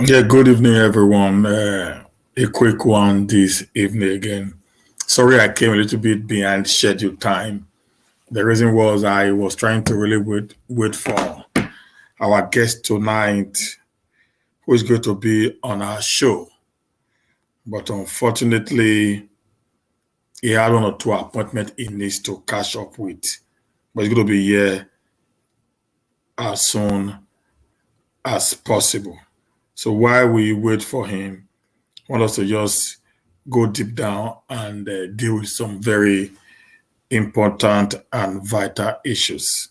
Yeah, good evening, everyone. A quick one this evening again. Sorry, I came a little bit behind schedule time. The reason was I was trying to really wait for our guest tonight, who is going to be on our show. But unfortunately, he had one or two appointments he needs to catch up with. But he's going to be here as soon as possible. So while we wait for him, I want us to just go deep down and deal with some very important and vital issues.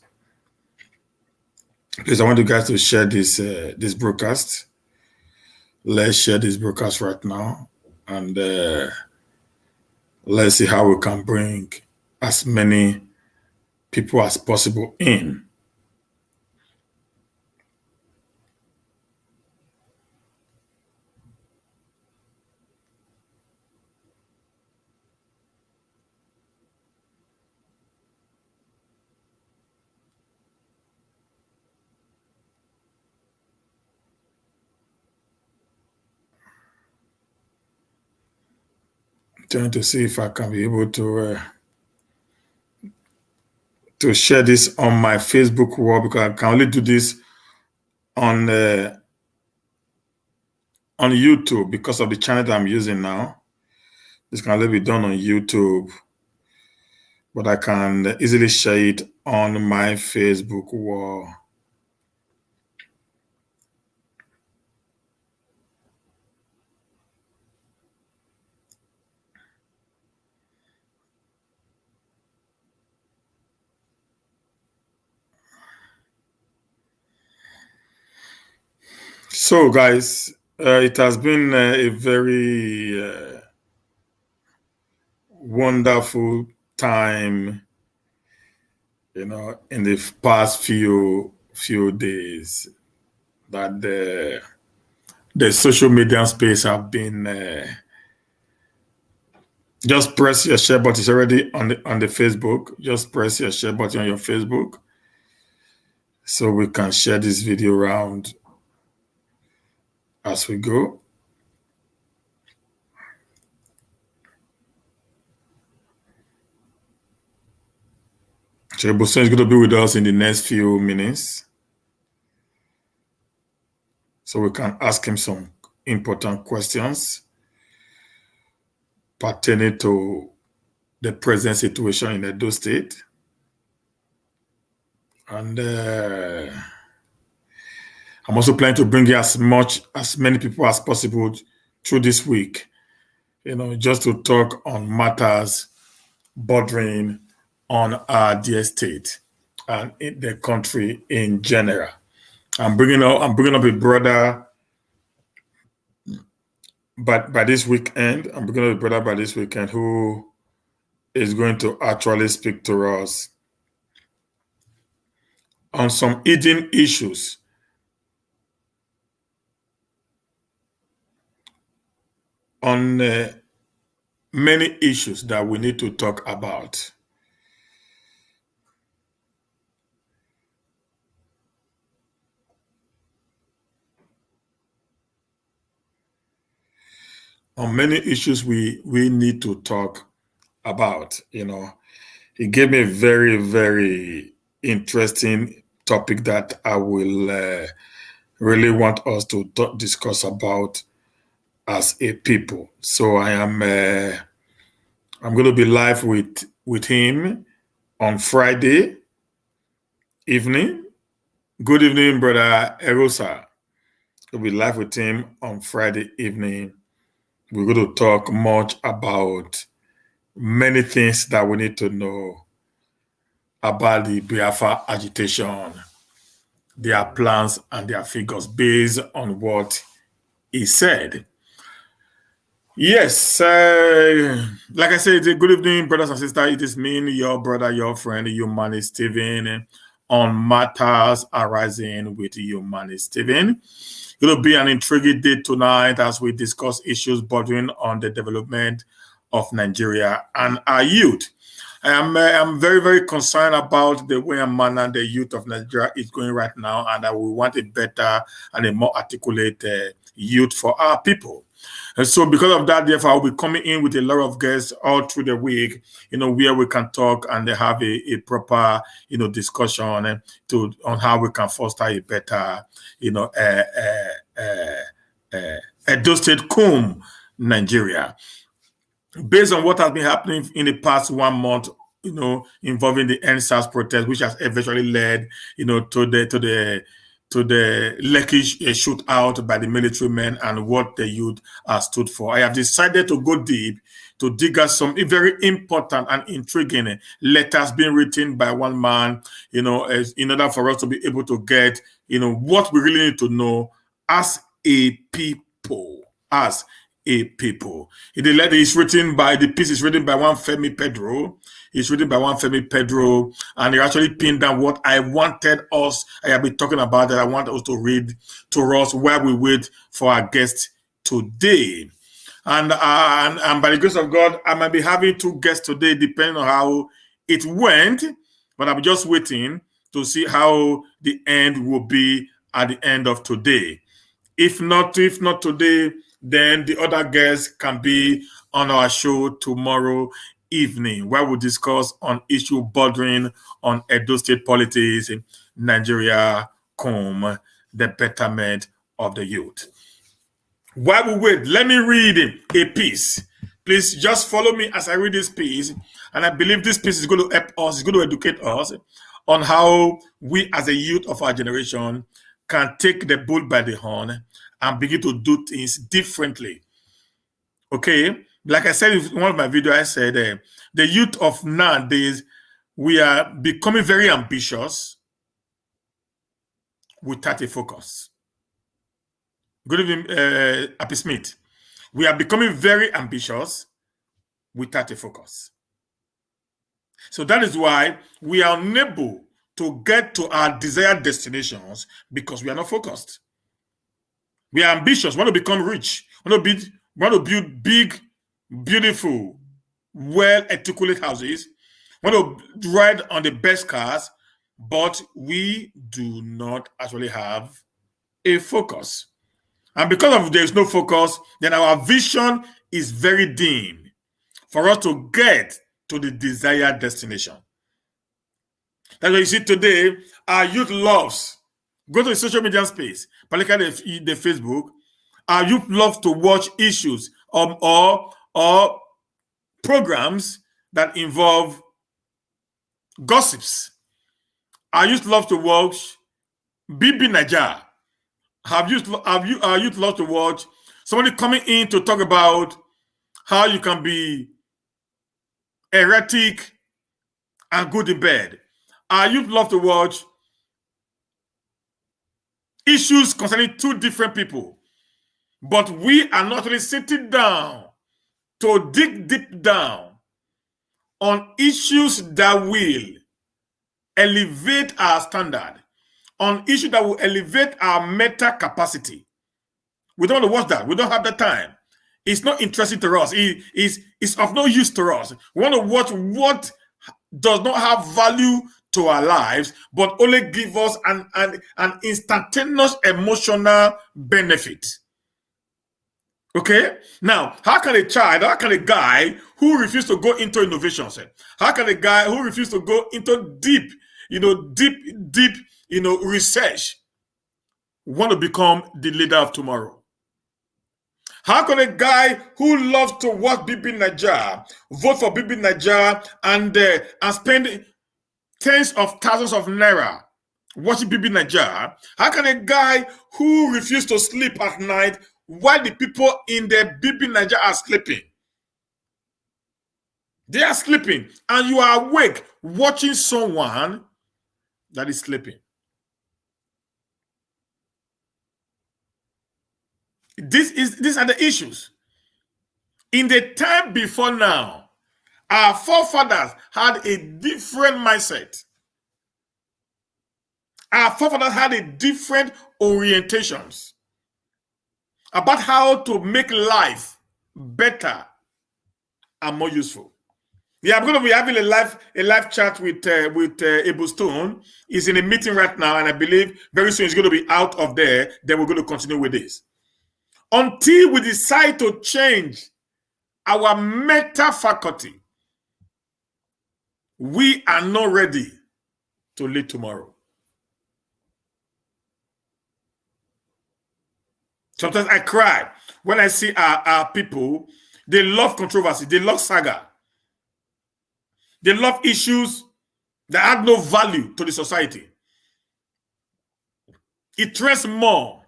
Please, I want you guys to share this broadcast. Let's share this broadcast right now, and let's see how we can bring as many people as possible in. Trying to see if I can be able to share this on my Facebook wall because I can only do this on on YouTube because of the channel that I'm using now. This can only be done on YouTube, but I can easily share it on my Facebook wall. So, guys, it has been a very wonderful time, in the past few days that the social media space have been. Just press your share button. It's already on the Facebook. Just press your share button on your Facebook, so we can share this video around as we go. So Ebo Stone is going to be with us in the next few minutes, so we can ask him some important questions pertaining to the present situation in Edo State. And I'm also planning to bring as many people as possible through this week, just to talk on matters bordering on our dear state and in the country in general. I'm bringing up a brother, but by this weekend, who is going to actually speak to us on some hidden issues, on many issues that we need to talk about. On many issues we need to talk about. He gave me a very, very interesting topic that I will really want us to discuss about as a people. So I'm going to be live with him on Friday evening. Good evening, brother Erosa. We'll be live with him on Friday evening. We're going to talk much about many things that we need to know about the Biafra agitation, their plans and their figures based on what he said. Yes, like I said, good evening, brothers and sisters. It is me, your brother, your friend, Humanist Steven, on Matters Arising with Humanist Steven. It will be an intriguing day tonight as we discuss issues bordering on the development of Nigeria and our youth. I'm very, very concerned about the way and manner the youth of Nigeria is going right now, and that we want a better and a more articulate youth for our people. And so because of that, therefore, I'll be coming in with a lot of guests all through the week, where we can talk and have a proper, discussion on how we can foster a better, Edo State, Nigeria. Based on what has been happening in the past 1 month, involving the NSAS protest, which has eventually led, to the Lekki shootout by the military men and what the youth are stood for. I have decided to go deep to dig out some very important and intriguing letters being written by one man, in order for us to be able to get, what we really need to know as a people, The letter is written by, the piece is written by one Femi Pedro. It's written by one Femi Pedro, and he actually pinned down what I have been talking about, that I want us to read to us while we wait for our guest today. And by the grace of God, I might be having 2 guests today, depending on how it went, but I'm just waiting to see how the end will be at the end of today. If not today, then the other guests can be on our show tomorrow evening, where we discuss on issue bordering on Edo State politics in Nigeria, the betterment of the youth. While we wait, let me read a piece. Please just follow me as I read this piece. And I believe this piece is going to help us, it's going to educate us on how we as a youth of our generation can take the bull by the horn and begin to do things differently. Okay? Like I said in one of my videos, I said the youth of nowadays, we are becoming very ambitious without a focus. Good evening, Happy Smith. We are becoming very ambitious without a focus. So that is why we are unable to get to our desired destinations, because we are not focused. We are ambitious, want to become rich, want to build big, beautiful, well-articulate houses, want to ride on the best cars, but we do not actually have a focus. And because of there is no focus, then our vision is very dim for us to get to the desired destination. That's why you see today, our youth loves, go to the social media space, particularly the Facebook, our youth love to watch issues or programs that involve gossips. Our youth love to watch Bibi Naja. Our youth love to watch somebody coming in to talk about how you can be erratic and good in bed. Our youth love to watch issues concerning 2 different people. But we are not really sitting down to dig deep down on issues that will elevate our standard, on issues that will elevate our meta capacity. We don't want to watch that. We don't have the time. It's not interesting to us. It's of no use to us. We want to watch what does not have value to our lives, but only give us an instantaneous emotional benefit. Okay? Now, how can a guy who refuses to go into innovations, how can a guy who refuses to go into deep research want to become the leader of tomorrow? How can a guy who loves to watch Bibi Naja vote for Bibi Naja and spend tens of thousands of naira watching Bibi Naja? How can a guy who refuses to sleep at night while the people in the Bibi Naja are sleeping? They are sleeping, and you are awake watching someone that is sleeping. These are the issues. In the time before now, our forefathers had a different mindset. Our forefathers had a different orientations about how to make life better and more useful. Yeah, I'm going to be having a live chat with Ebo Stone. He's in a meeting right now, and I believe very soon he's going to be out of there. Then we're going to continue with this. until we decide to change our mental faculty, we are not ready to lead tomorrow. Sometimes I cry when I see our people. They love controversy. They love saga. They love issues that add no value to the society. It trends more.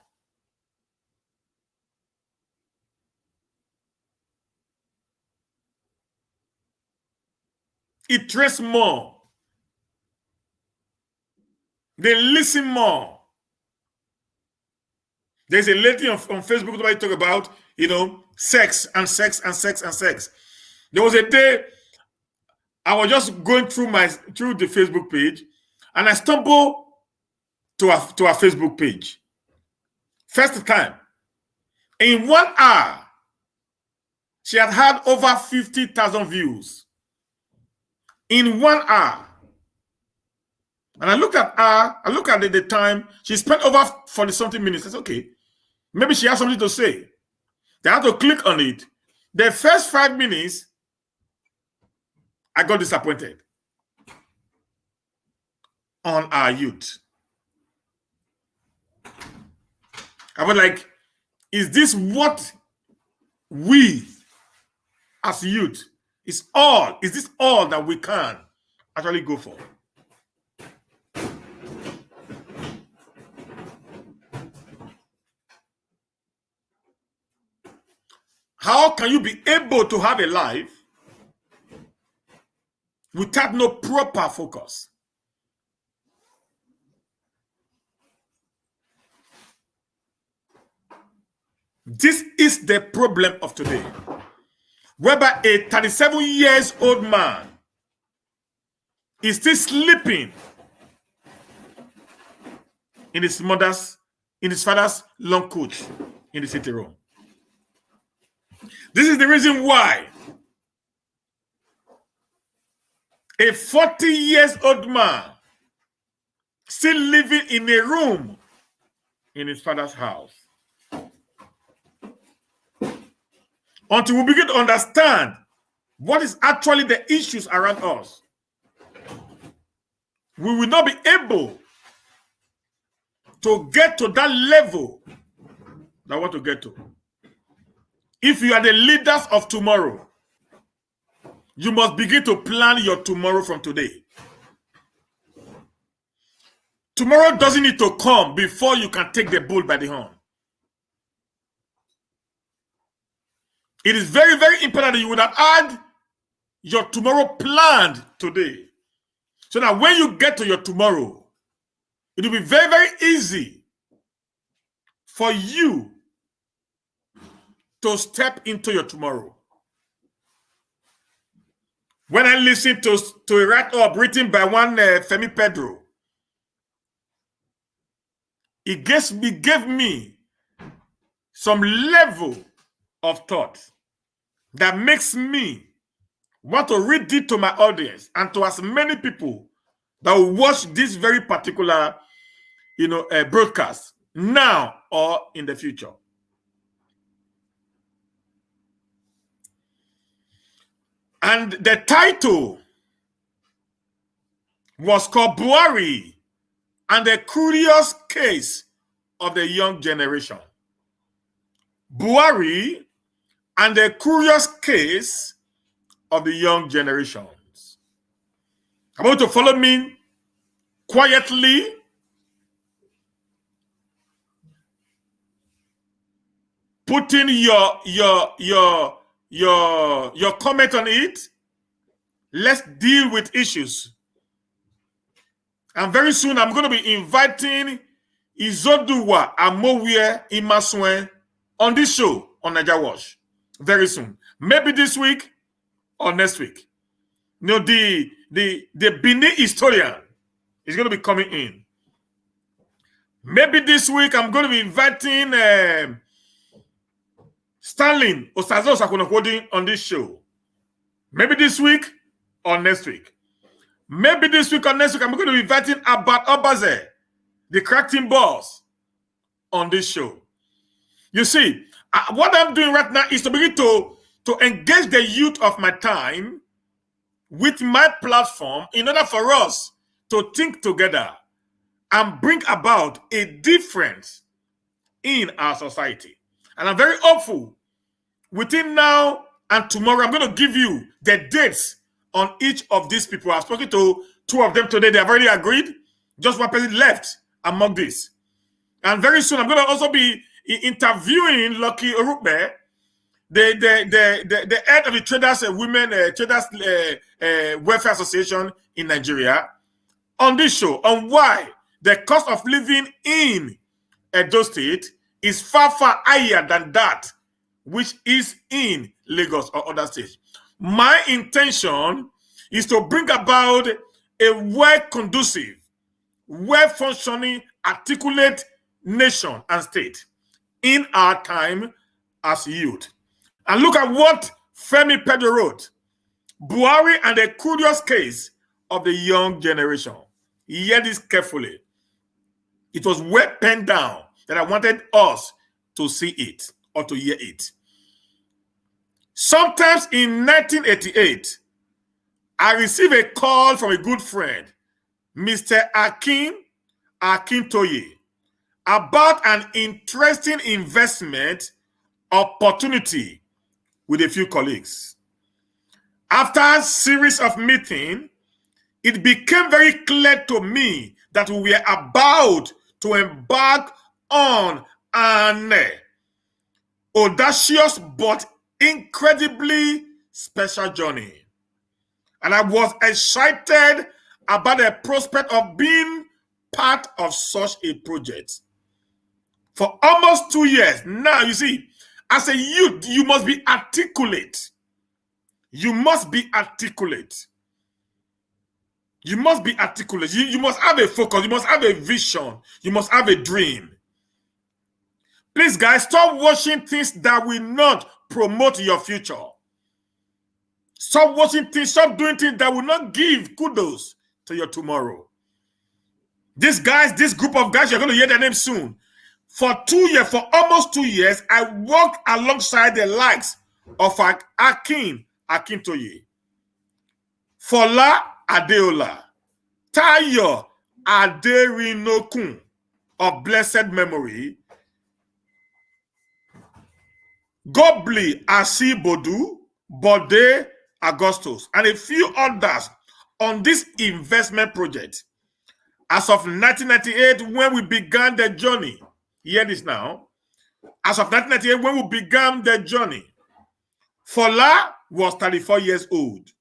It trends more. They listen more. There's a lady on Facebook that I talk about, sex and sex and sex and sex. There was a day I was just going through the Facebook page, and I stumbled to our Facebook page. First time. In 1 hour, she had over 50,000 views. In 1 hour. And I looked at her, I looked at the time, she spent over 40-something minutes. I said, okay, maybe she has something to say. They had to click on it. The first 5 minutes, I got disappointed on our youth. I was like, is this what we as youth is this all that we can actually go for? How can you be able to have a life without no proper focus? This is the problem of today, whereby a 37-year-old man is still sleeping in his father's long coat in the city room. This is the reason why a 40-year-old man still living in a room in his father's house. Until we begin to understand what is actually the issues around us, we will not be able to get to that level that I want to get to. If you are the leaders of tomorrow, you must begin to plan your tomorrow from today. Tomorrow doesn't need to come before you can take the bull by the horn. It is very, very important that you would have had your tomorrow planned today. So that when you get to your tomorrow, it will be very, very easy for you to step into your tomorrow. When I listened to a write-up written by one Femi Pedro, it gave me some level of thought that makes me want to read it to my audience and to as many people that will watch this very particular, broadcast now or in the future. And the title was called Buhari and the Curious Case of the Young Generation. Buhari and the Curious Case of the Young Generations. I want you to follow me quietly. Put in your comment on it. Let's deal with issues. And very soon I'm going to be inviting Izoduwa Amowie Imasuen on this show on Naija Watch. Very soon. Maybe this week or next week. The Benin historian is going to be coming in. Maybe this week I'm going to be inviting Stanley Osazo Sakunokodi on this show. Maybe this week or next week. Maybe this week or next week I'm going to be inviting Abat Obaze, the cracking boss, on this show. You see, What I'm doing right now is to begin to engage the youth of my time with my platform in order for us to think together and bring about a difference in our society. And I'm very hopeful within now and tomorrow, I'm going to give you the dates on each of these people. I've spoken to 2 of them today. They have already agreed. Just 1 person left among this. And very soon, I'm going to also be interviewing Lucky Orukbe, the head of the Traders Welfare Association in Nigeria, on this show on why the cost of living in Edo State is far, far higher than that which is in Lagos or other states. My intention is to bring about a well-conducive, well-functioning, articulate nation and state in our time as youth. And look at what Femi Pedro wrote. Buhari and the curious case of the young generation. Hear this carefully. It was well penned down that I wanted us to see it or to hear it. Sometimes in 1988, I received a call from a good friend, Mr. Akintoye, about an interesting investment opportunity with a few colleagues. After a series of meetings, it became very clear to me that we were about to embark on an audacious but incredibly special journey. And I was excited about the prospect of being part of such a project. For almost 2 years now, you see, as a youth, you must be articulate. You must be articulate. You must be articulate. You must have a focus. You must have a vision. You must have a dream. Please, guys, stop watching things that will not promote your future. Stop watching things, stop doing things that will not give kudos to your tomorrow. These guys, this group of guys, you're going to hear their names soon. For almost 2 years, I worked alongside the likes of Akintoye, Fola Adeola, Tayo Aderinokun of blessed memory, Gobli Asibodu, Bode Augustus, and a few others on this investment project. As of 1998, when we began the journey, hear this now. As of 1998, when we began the journey, Fola was 34 years old.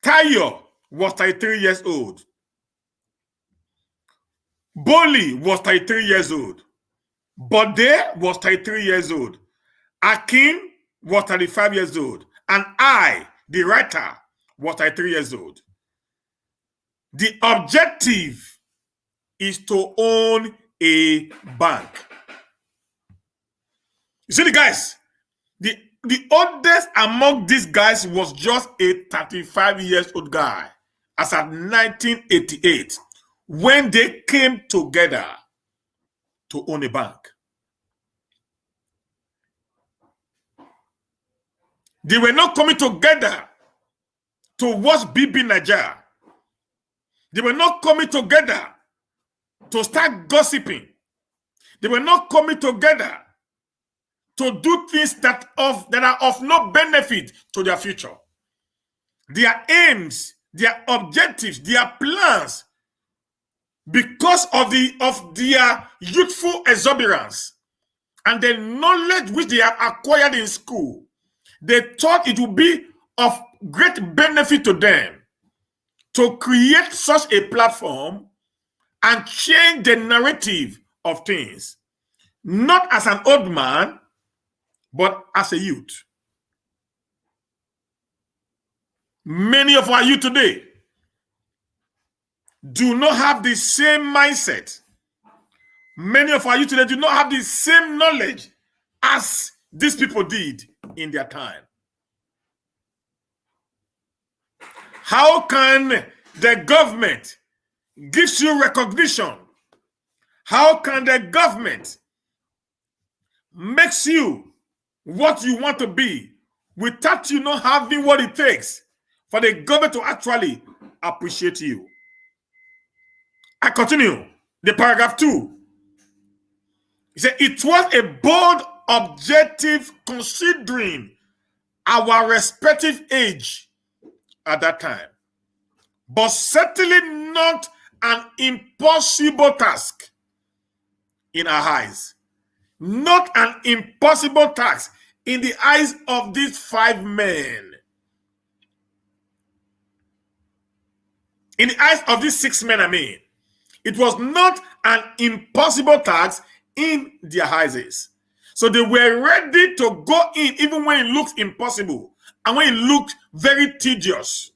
Tayo was 33 years old. Boli was 33 years old. Bode was 33 years old. Akin was 35 years old. And I, the writer, was 33 years old. The objective is to own a bank. You see the guys, the oldest among these guys was just a 35 years old guy as at 1988 when they came together to own a bank. They were not coming together to watch BB Nigeria. They were not coming together to start gossiping. They were not coming together to do things that are of no benefit to their future. Their aims, their objectives, their plans, because of their youthful exuberance and the knowledge which they have acquired in school, they thought it would be of great benefit to them to create such a platform and change the narrative of things, not as an old man, but as a youth. Many of our youth today do not have the same mindset. Many of our youth today do not have the same knowledge as these people did in their time. How can the government give you recognition? How can the government makes you what you want to be without you not having what it takes for the government to actually appreciate you. I continue. The paragraph 2. He said, it was a bold objective considering our respective age at that time, but certainly not an impossible task in our eyes. Not an impossible task in the eyes of these 5 men. In the eyes of these 6 men, I mean. It was not an impossible task in their eyes. So they were ready to go in even when it looked impossible and when it looked very tedious.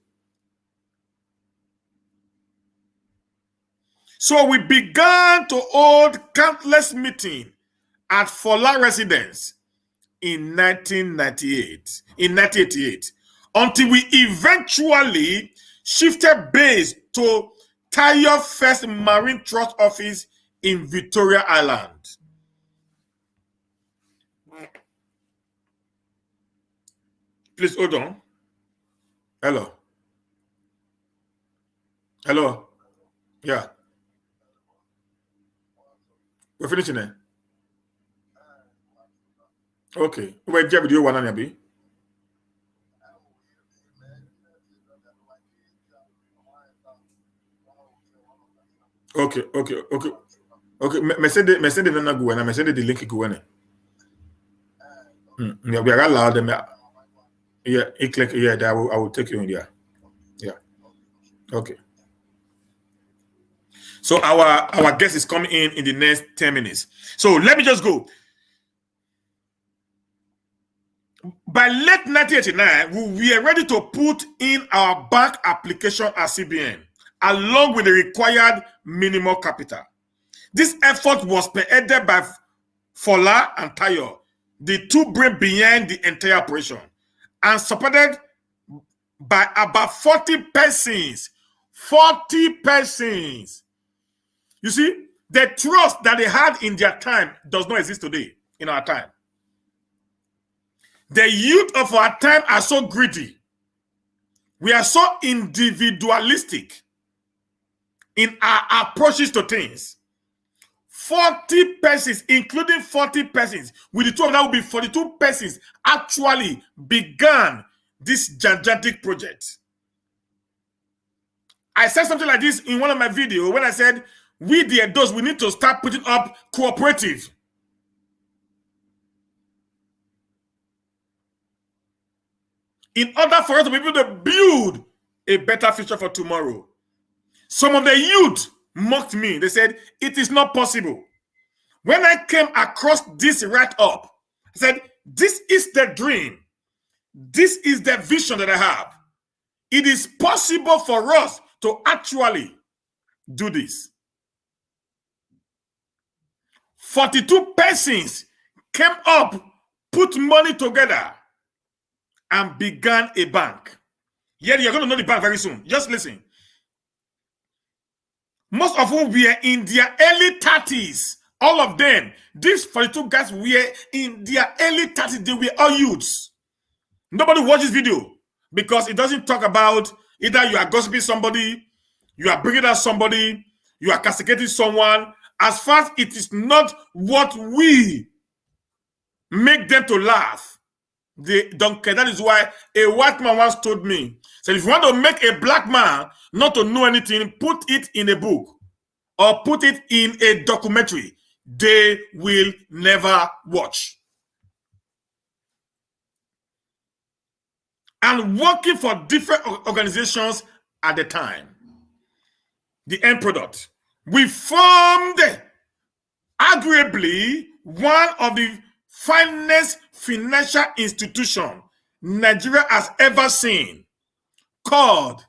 So we began to hold countless meetings at Fola residence in 1988, until we eventually shifted base to Tayo First Marine Trust Office in Victoria Island. Please hold on. Hello. Hello. Yeah. We're finishing it. Okay. Where did you video one on be? Okay. Me send the na go na me send the link go na. Yeah, we are allowed them. Yeah, click. Yeah, I will take you in there. Yeah. Okay. So our guest is coming in the next 10 minutes. So let me just go. By late 1989, we were ready to put in our bank application at CBN, along with the required minimum capital. This effort was spearheaded by Fola and Tayo, the 2 brains behind the entire operation, and supported by about 40 persons. 40 persons. You see, the trust that they had in their time does not exist today in our time. The youth of our time are so greedy. We are so individualistic in our approaches to things. 40 persons, including 40 persons, with the two of that will be 42 persons, actually began this gigantic project. I said something like this in one of my videos when I said, we the Edos, we need to start putting up cooperative. In order for us to be able to build a better future for tomorrow. Some of the youth mocked me. They said, it is not possible. When I came across this write-up, I said, this is the dream. This is the vision that I have. It is possible for us to actually do this. 42 persons came up, put money together, and began a bank. Yeah, you're going to know the bank very soon. Just listen. Most of whom were in their early 30s. All of them. These 42 guys were in their early 30s. They were all youths. Nobody watched this video because it doesn't talk about either you are gossiping somebody, you are bringing out somebody, you are castigating someone. As far as it is not what we make them to laugh, they don't care. That is why a white man once told me, said, if you want to make a black man not to know anything, put it in a book or put it in a documentary. They will never watch. And working for different organizations at the time. The end product. We formed arguably one of the finest financial institution Nigeria has ever seen, called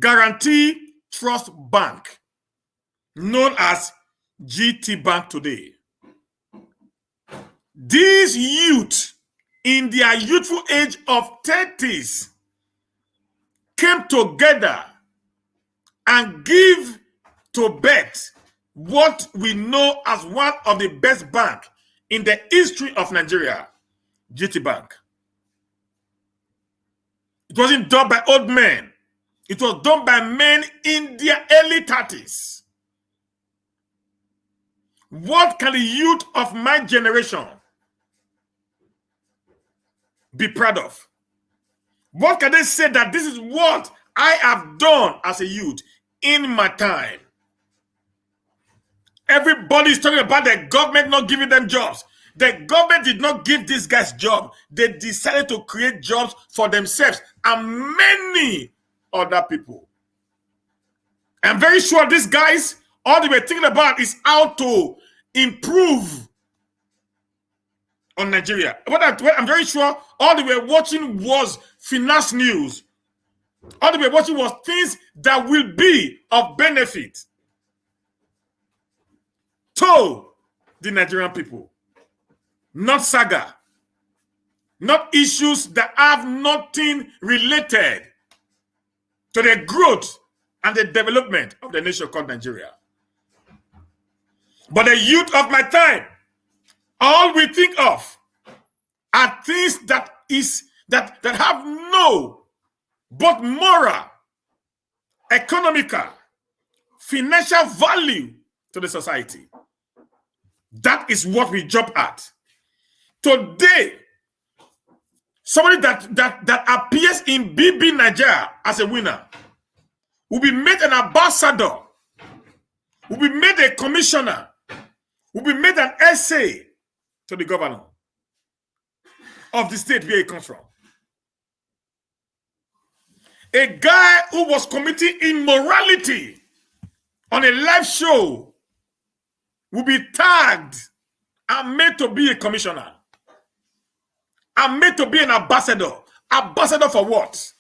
Guarantee Trust Bank, known as GTBank today. These youth, in their youthful age of 30s, came together and give to bet what we know as one of the best banks in the history of Nigeria, GTBank. It wasn't done by old men. It was done by men in their early 30s. What can the youth of my generation be proud of? What can they say that this is what I have done as a youth in my time? Everybody is talking about the government not giving them jobs. The government did not give these guys jobs. They decided to create jobs for themselves and many other people. I'm very sure these guys, all they were thinking about is how to improve on Nigeria. I'm very sure all they were watching was finance news. All they were watching was things that will be of benefit to the Nigerian people. Not saga. Not issues that have nothing related to the growth and the development of the nation called Nigeria. But the youth of my time, all we think of are things that have no both moral, economical, financial value to the society. That is what we jump at. Today, somebody that appears in BB Nigeria as a winner will be made an ambassador, will be made a commissioner, will be made an essay to the governor of the state where he comes from. A guy who was committing immorality on a live show will be tagged and made to be a commissioner and made to be an ambassador. Ambassador for what?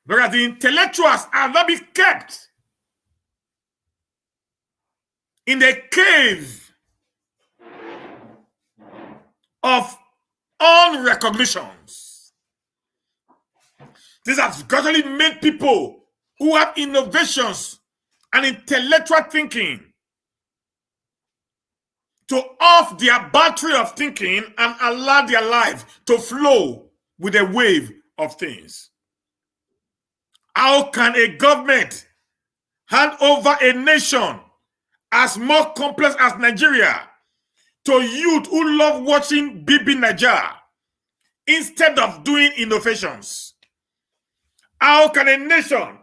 Whereas the intellectuals are not be kept in the cave of unrecognitions. This has gradually made people who have innovations and intellectual thinking to off their battery of thinking and allow their life to flow with the wave of things. How can a government hand over a nation as more complex as Nigeria to youth who love watching BB Nigeria instead of doing innovations? How can a nation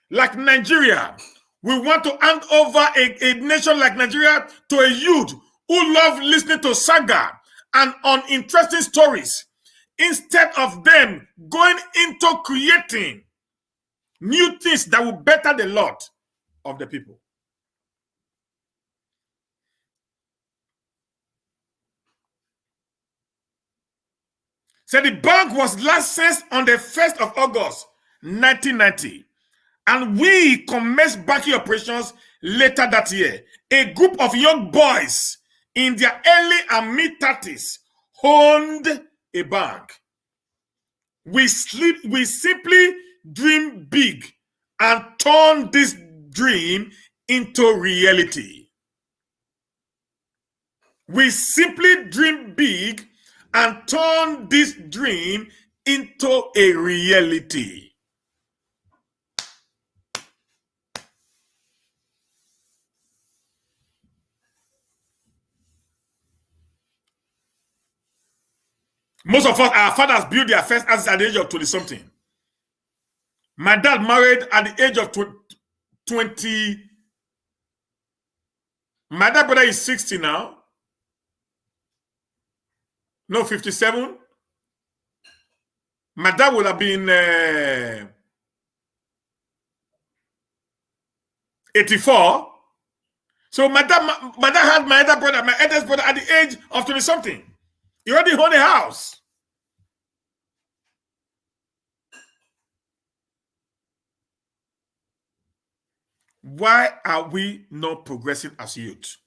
like Nigeria, we want to hand over a nation like Nigeria to a youth who love listening to saga and uninteresting stories instead of them going into creating new things that will better the lot of the people? So the bank was licensed on the 1st of August, 1990. And we commenced banking operations later that year. A group of young boys in their early and mid-30s owned a bank. We simply dream big and turn this dream into reality. We simply dream big and turn this dream into a reality. Most of us, our fathers built their first houses at the age of 20-something. My dad married at the age of 20. My dad brother is 60 now. No, 57. My dad would have been 84. So my dad had my other brother, my eldest brother, at the age of 20-something. He already owned a house. Why are we not progressing as youth?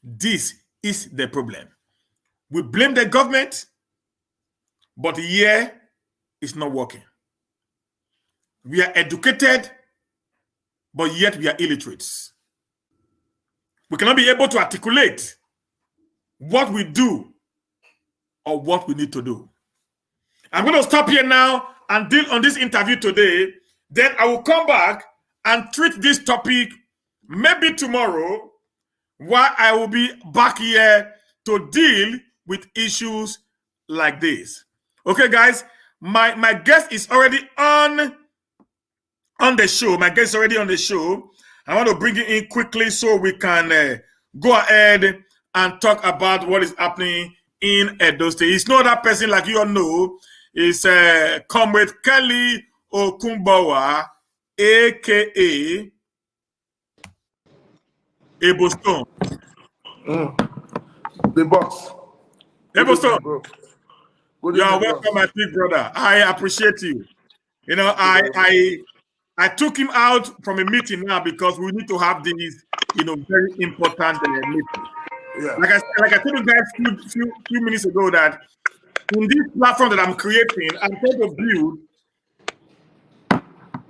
This is the problem. We blame the government, but here it's not working. We are educated, but yet we are illiterates. we cannot be able to articulate what we do or what we need to do. I'm going to stop here now and deal on this interview today. Then I will come back and treat this topic maybe tomorrow, while I will be back here to deal with issues like this. Okay, guys, my guest is already on the show. My guest is already on the show. I want to bring it in quickly so we can go ahead and talk about what is happening in Edo State. It's no other person, like you all know. It's Comrade Kelly Okumbawa, aka Ebo Stone. The boss. Ebo Stone. You are welcome, my big brother. I appreciate you. You know, I took him out from a meeting now because we need to have these, very important meetings. Yeah. Like I told you guys few minutes ago that in this platform that I'm creating, I'm trying to build.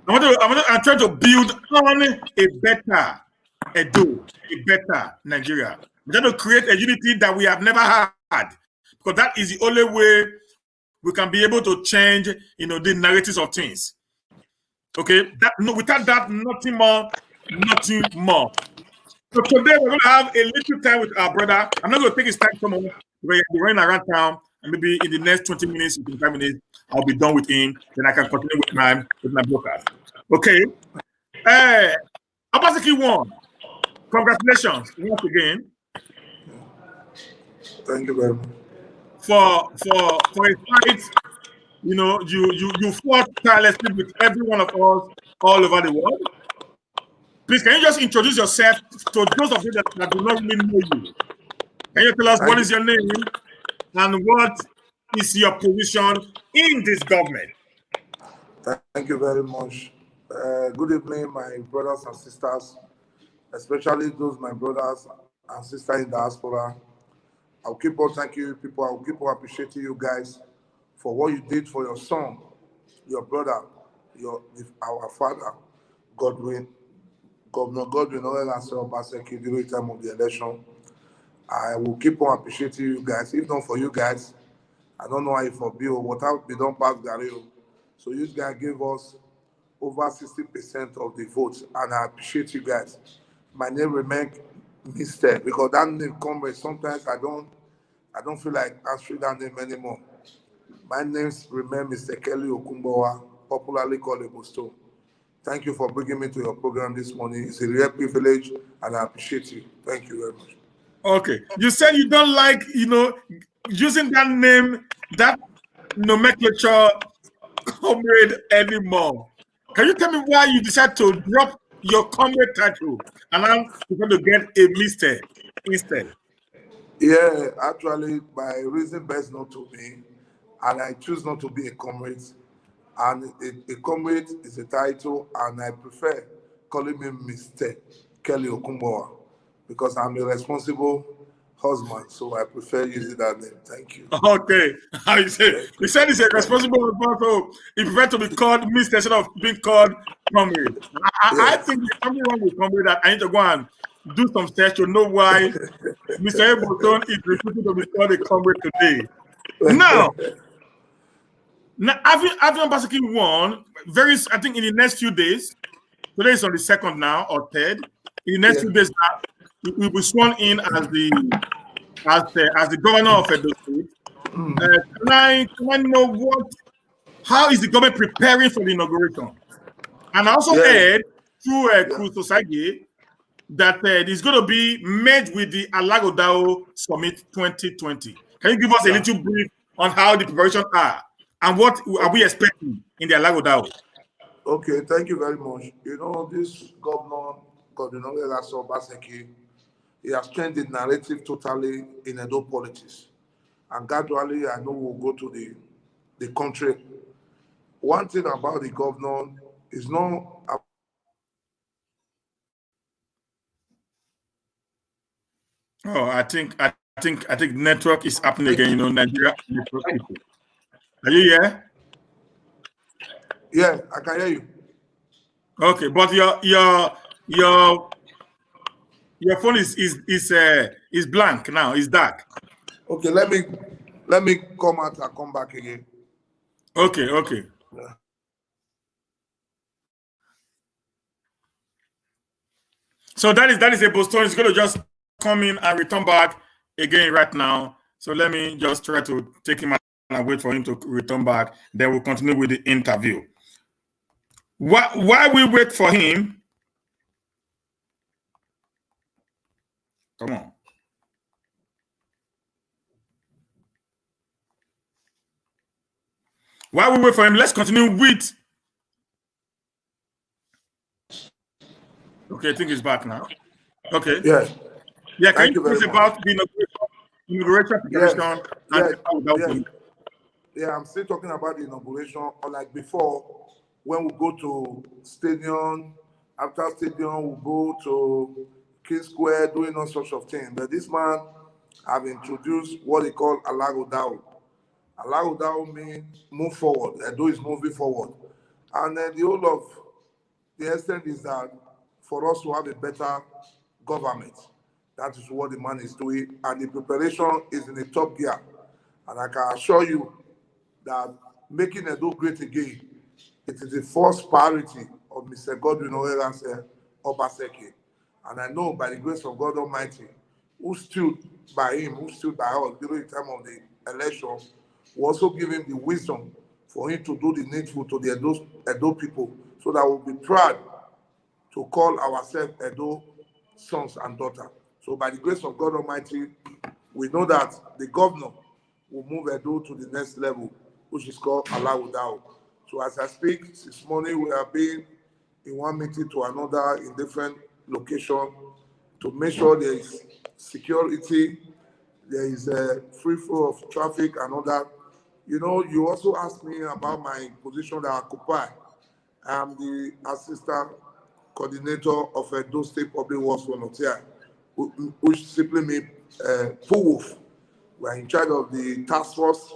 I'm trying to build on a better Edo, a better Nigeria. We're trying to create a unity that we have never had, because that is the only way we can be able to change, the narratives of things. Okay, without that, nothing more, nothing more. So today we're going to have a little time with our brother. I'm not going to take his time so much. We're running around town, and maybe in the next 20 minutes, 25 minutes, I'll be done with him. Then I can continue with my broadcast. Okay. Obaseki won. Congratulations once again. Thank you very much. For a fight, you fought tirelessly with every one of us all over the world. Please, can you just introduce yourself to those of you that do not really know you? Can you tell us what is your name and what is your position in this government? Thank you very much. Good evening, my brothers and sisters, especially those my brothers and sisters in diaspora. I'll keep on thanking you people. I'll keep on appreciating you guys for what you did for your son, your brother, our father, Governor Godwin Obaseki during the time of the election. I will keep on appreciating you guys. If not for you guys, I don't know how it for Bill, what have we don't pass Gary. So you guys gave us over 60% of the votes, and I appreciate you guys. My name remains Mr. because that name comes sometimes I don't feel like answering that name anymore. My name remains Mr. Kelly Okumbawa, popularly called Ebo Stone. Thank you for bringing me to your program this morning. It's a real privilege, and I appreciate you. Thank you very much. Okay. You said you don't like, using that name, that nomenclature, comrade anymore. Can you tell me why you decided to drop your comrade title and now you're going to get a Mr. instead? Yeah, actually, my reason best not to be, and I choose not to be a comrade. And a comrade is a title, and I prefer calling me Mr. Kelly Okumbawa because I'm a responsible husband, so I prefer using that name. Thank you. Okay. How you say? You said he's a responsible husband, so he prefer to be called Mr. instead of being called comrade. I think there's something wrong with comrade that I need to go and do some search to know why Mr. Ebo Stone is refusing to be called a comrade today. Now, having basically won, I think in the next few days, today is on the 2nd now or 3rd. In the next few days, he will be sworn in as the governor of Edo State. Can I know how is the government preparing for the inauguration? And I also heard through Cruz Society that it's going to be made with the Alagodao Summit 2020. Can you give us a little brief on how the preparations are and what are we expecting in the Alagodao? Okay, thank you very much. This governor, Obaseki, he has changed the narrative totally in Edo politics. And gradually, I know we'll go to the country. One thing about the governor is not. Oh, I think network is happening again. Nigeria network people. Are you here? Yeah, I can hear you. Okay, but your Your phone is blank now. It's dark. Okay, let me come out and come back again. Okay, okay. Yeah. So that is Ebo Stone. It's going to just come in and return back again right now. So let me just try to take him out and wait for him to return back. Then we'll continue with the interview. While we wait for him, come on. While we wait for him, let's continue with. Okay, I think he's back now. Okay. Yeah. Yeah, can Thank you you very please much. about the inauguration preparation Yes. and Yeah, I'm still talking about the inauguration, or like before, when we go to stadium, after stadium, we go to King Square, doing all sorts of things. But this man have introduced what they call Alago Dao. Alago Dao means move forward. Edo is moving forward. And then the whole of the extent is that for us to have a better government, that is what the man is doing. And the preparation is in the top gear. And I can assure you that making Edo great again, it is the first priority of Mr. Godwin Oyeran's Obaseki. And I know by the grace of God Almighty, who stood by him, who stood by us during the time of the election, will also give him the wisdom for him to do the needful to the Edo people, so that we'll be proud to call ourselves Edo sons and daughters. So by the grace of God Almighty, we know that the governor will move Edo to the next level, which is called Alawudao. So as I speak, this morning we have been in one meeting to another in different locations to make sure there is security, there is a free flow of traffic and all that. You know, you also asked me about my position that I occupy. I'm the assistant coordinator of Edo State Public Works Volunteer, which simply means Pool Wolf. We are in charge of the task force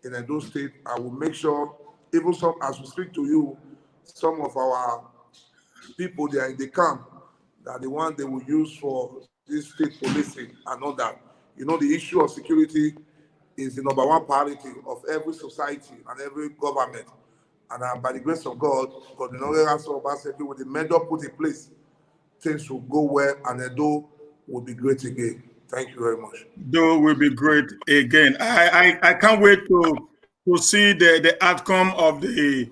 in Edo State. I will make sure, even some, as we speak to you, some of our people, they are in the camp, that the one they will use for this state policing and all that. You know, the issue of security is the number one priority of every society and every government. And by the grace of God, the Northern Obaseki, with the measure put in place, things will go well and Edo will be great again. Thank you very much. Edo will be great again. I can't wait to see the outcome of the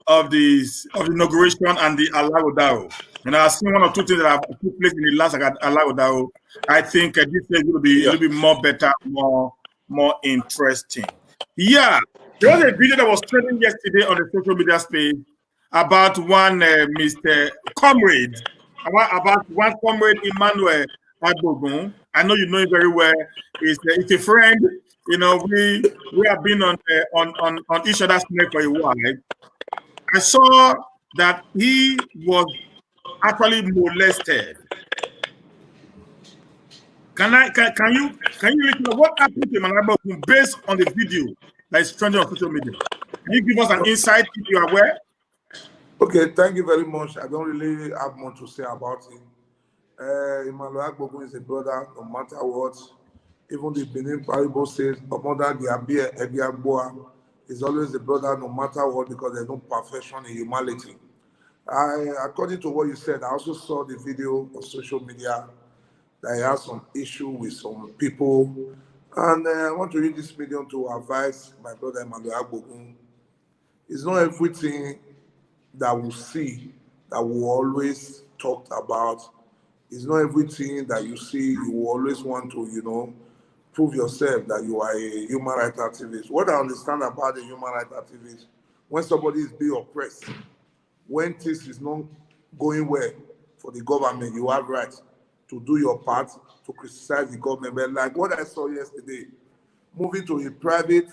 inauguration and the Alagodao. And I've seen one or two things that have took place in the last Alagodao. I think this is going to be a little bit more better, more interesting. Yeah, there was a video that was trending yesterday on the social media space about one Mr. Comrade, about one comrade Emmanuel Agbogun. I know you know him very well. It's a friend. You know, we have been on each other's neck for a while. I saw that he was actually molested. Can you let me know what happened to Emmanuel Agbogun based on the video that is trending on social media? Can you give us an insight if you are aware? Okay, thank you very much. I don't really have much to say about him. Emmanuel Agbogun is a brother, no matter what. Even the Benin Bible says, Omoda Diabia Ebiagboa is always a brother, no matter what, because there's no perfection in humanity. According to what you said, I also saw the video on social media that he has some issue with some people. And I want to use this medium to advise my brother Emmanuel Agbogun. It's not everything that we see that we always talk about. It's not everything that you see you will always want to, you know, prove yourself that you are a human rights activist. What I understand about a human rights activist, when somebody is being oppressed, when things is not going well for the government, you have right to do your part to criticize the government. But like what I saw yesterday, moving to a private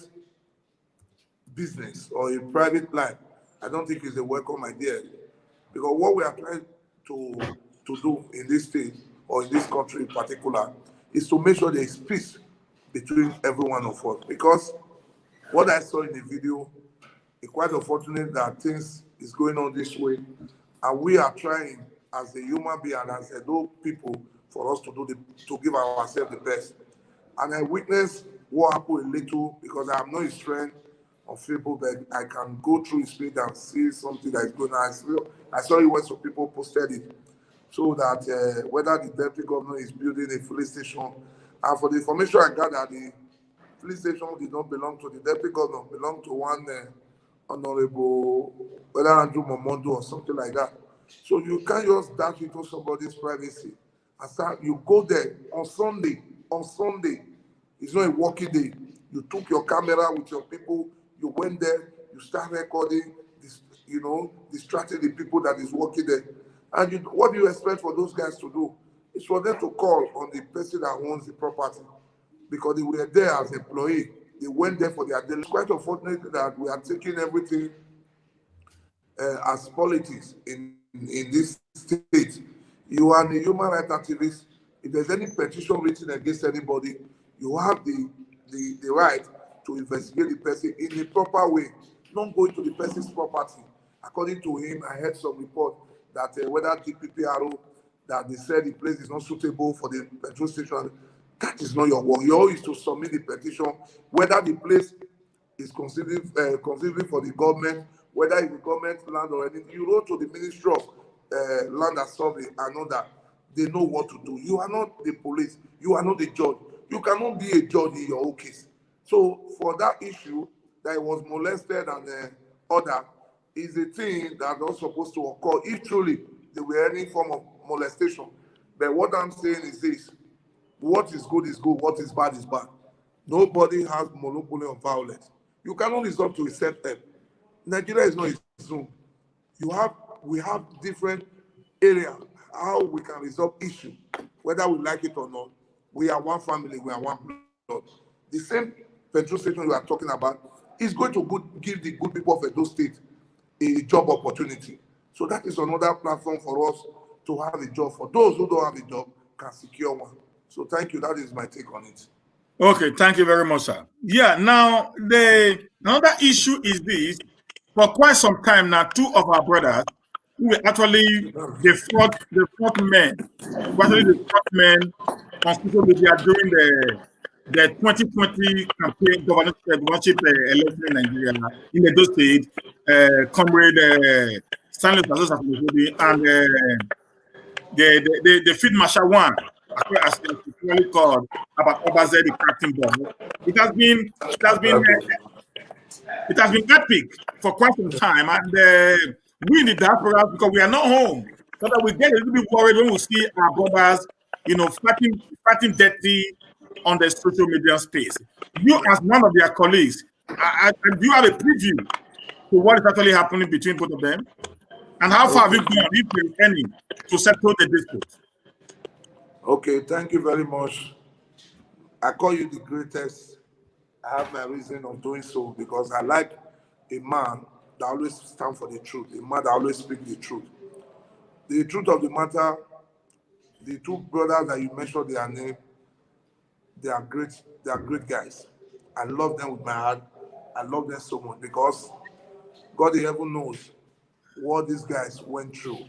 business or a private life, I don't think is a welcome idea. Because what we are trying to do in this state or in this country in particular is to make sure there is peace between every one of us. Because what I saw in the video, it's quite unfortunate that things is going on this way. And we are trying as a human being and as Edo people for us to give ourselves the best. And I witnessed what happened a little because I am not his friend of people, but I can go through his page and see something that is going on. I saw it when some people posted it, so that whether the deputy governor is building a police station, and for the information I gather, the police station did not belong to the deputy governor, belonged to one honorable, whether Andrew Momondo or something like that. So you can't just dash into somebody's privacy and start. You go there on Sunday. On Sunday, it's not a working day. You took your camera with your people. You went there. You start recording. This, distracting the people that is working there. And what do you expect for those guys to do? It's for them to call on the person that owns the property, because they were there as employee. They went there for their daily. It's quite unfortunate that we are taking everything as politics in this state. You are a human rights activist. If there's any petition written against anybody, you have the right to investigate the person in a proper way, not going to the person's property. According to him, I heard some report that whether DPPRO, that they said the place is not suitable for the petrol station. That is not your work. Your work is to submit the petition, whether the place is considered for the government, whether it's the government land or anything. You wrote to the Ministry of Land and Survey and all that. They know what to do. You are not the police. You are not the judge. You cannot be a judge in your own case. So for that issue, that he was molested and other, is a thing that was supposed to occur if truly there were any form of molestation. But what I'm saying is this: what is good, what is bad, is bad. Nobody has monopoly on violence. You cannot resort to a set up. Nigeria is not a Zoom. We have different areas how we can resolve issue, whether we like it or not. We are one family, we are one blood. The same petrol station we are talking about is going to give the good people of Edo State a job opportunity. So that is another platform for us to have a job. For those who don't have a job, can secure one. So thank you. That is my take on it. Okay, thank you very much, sir. Yeah, now another issue is this. For quite some time now, two of our brothers who were actually the fourth men, on social media during the 2020 campaign governorship election in Nigeria, in Edo State, Comrade Stanley and the Field Marshal One, as it's really called, about Obaze, the captain ball. It has been epic for quite some time, and we in the diaspora, because we are not home, so that we get a little bit worried when we see our brothers, fighting dirty on the social media space. You, as one of their colleagues, do you have a preview to what is actually happening between both of them, and how far have you gone, if there is any, to settle the dispute? Okay, thank you very much. I call you the greatest. I have my reason of doing so because I like a man that always stands for the truth, a man that always speaks the truth. The truth of the matter, the two brothers that you mentioned their name, they are great guys. I love them with my heart. I love them so much because God in heaven knows what these guys went through,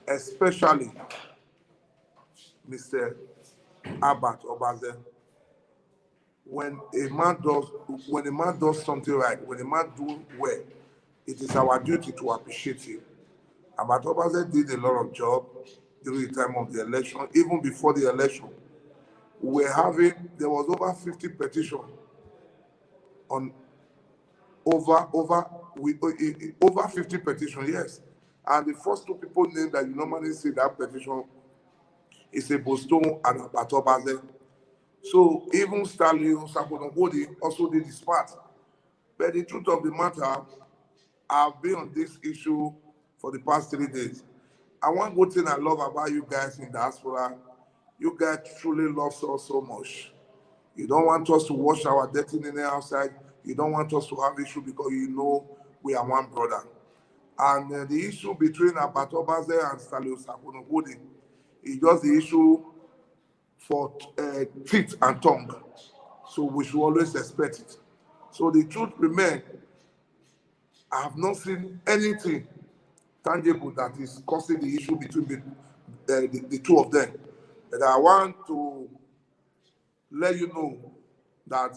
especially Mr. Abat Obaze. When a man does something right, when a man do well, it is our duty to appreciate him. Abat Obaze did a lot of job during the time of the election, even before the election. There was over 50 petitions on over 50 petitions, yes. And the first two people named that you normally see that petition is Ebo Stone and Abat Obaze. So even Stalin Sakonogodi also did his part. But the truth of the matter, I've been on this issue for the past 3 days. And one good thing I love about you guys in diaspora, you guys truly love us so much. You don't want us to wash our dirty linen outside. You don't want us to have issue because you know we are one brother. And the issue between Abat Obaze and Stalin Sakonogodi is just the issue for teeth and tongue. So we should always expect it. So the truth remains, I have not seen anything tangible that is causing the issue between the two of them. But I want to let you know that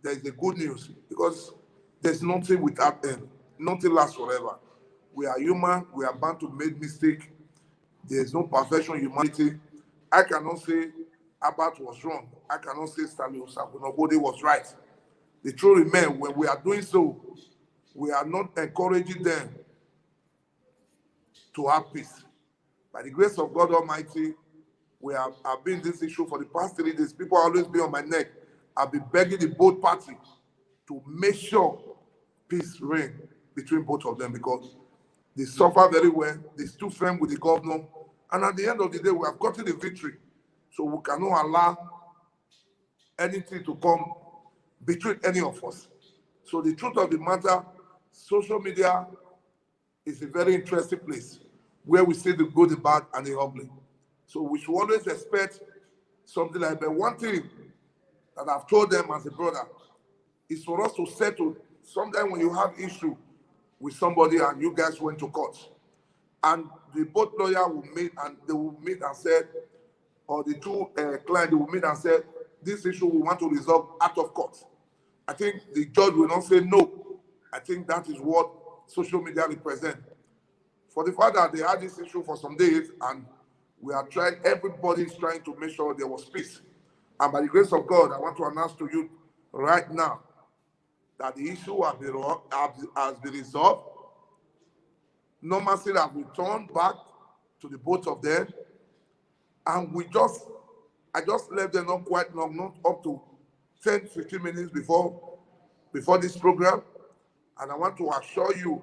there's the good news, because there's nothing without end. Nothing lasts forever. We are human. We are bound to make mistakes. There's no perfection in humanity. I cannot say Albert was wrong. I cannot say Stanley Osakunobode was right. The truth remains, when we are doing so, we are not encouraging them to have peace. By the grace of God Almighty, I've been this issue for the past 3 days. People always be on my neck. I've been begging the both parties to make sure peace reign between both of them, because they suffer very well. They stood firm with the governor. And at the end of the day, we have gotten the victory. So we cannot allow anything to come between any of us. So the truth of the matter, social media is a very interesting place where we see the good, the bad, and the ugly. So we should always expect something like that. One thing that I've told them as a brother is for us to settle. Sometimes when you have issue with somebody and you guys went to court, and the both lawyer will meet and they will meet and said, or the two clients, they will meet and say, this issue we want to resolve out of court. I think the judge will not say no. I think that is what social media represent. For the fact that they had this issue for some days, and we are trying, everybody is trying to make sure there was peace. And by the grace of God, I want to announce to you right now that the issue has been resolved. Normalcy has returned back to the both of them. And I just left them not quite long, not up to 10, 15 minutes before this program. And I want to assure you,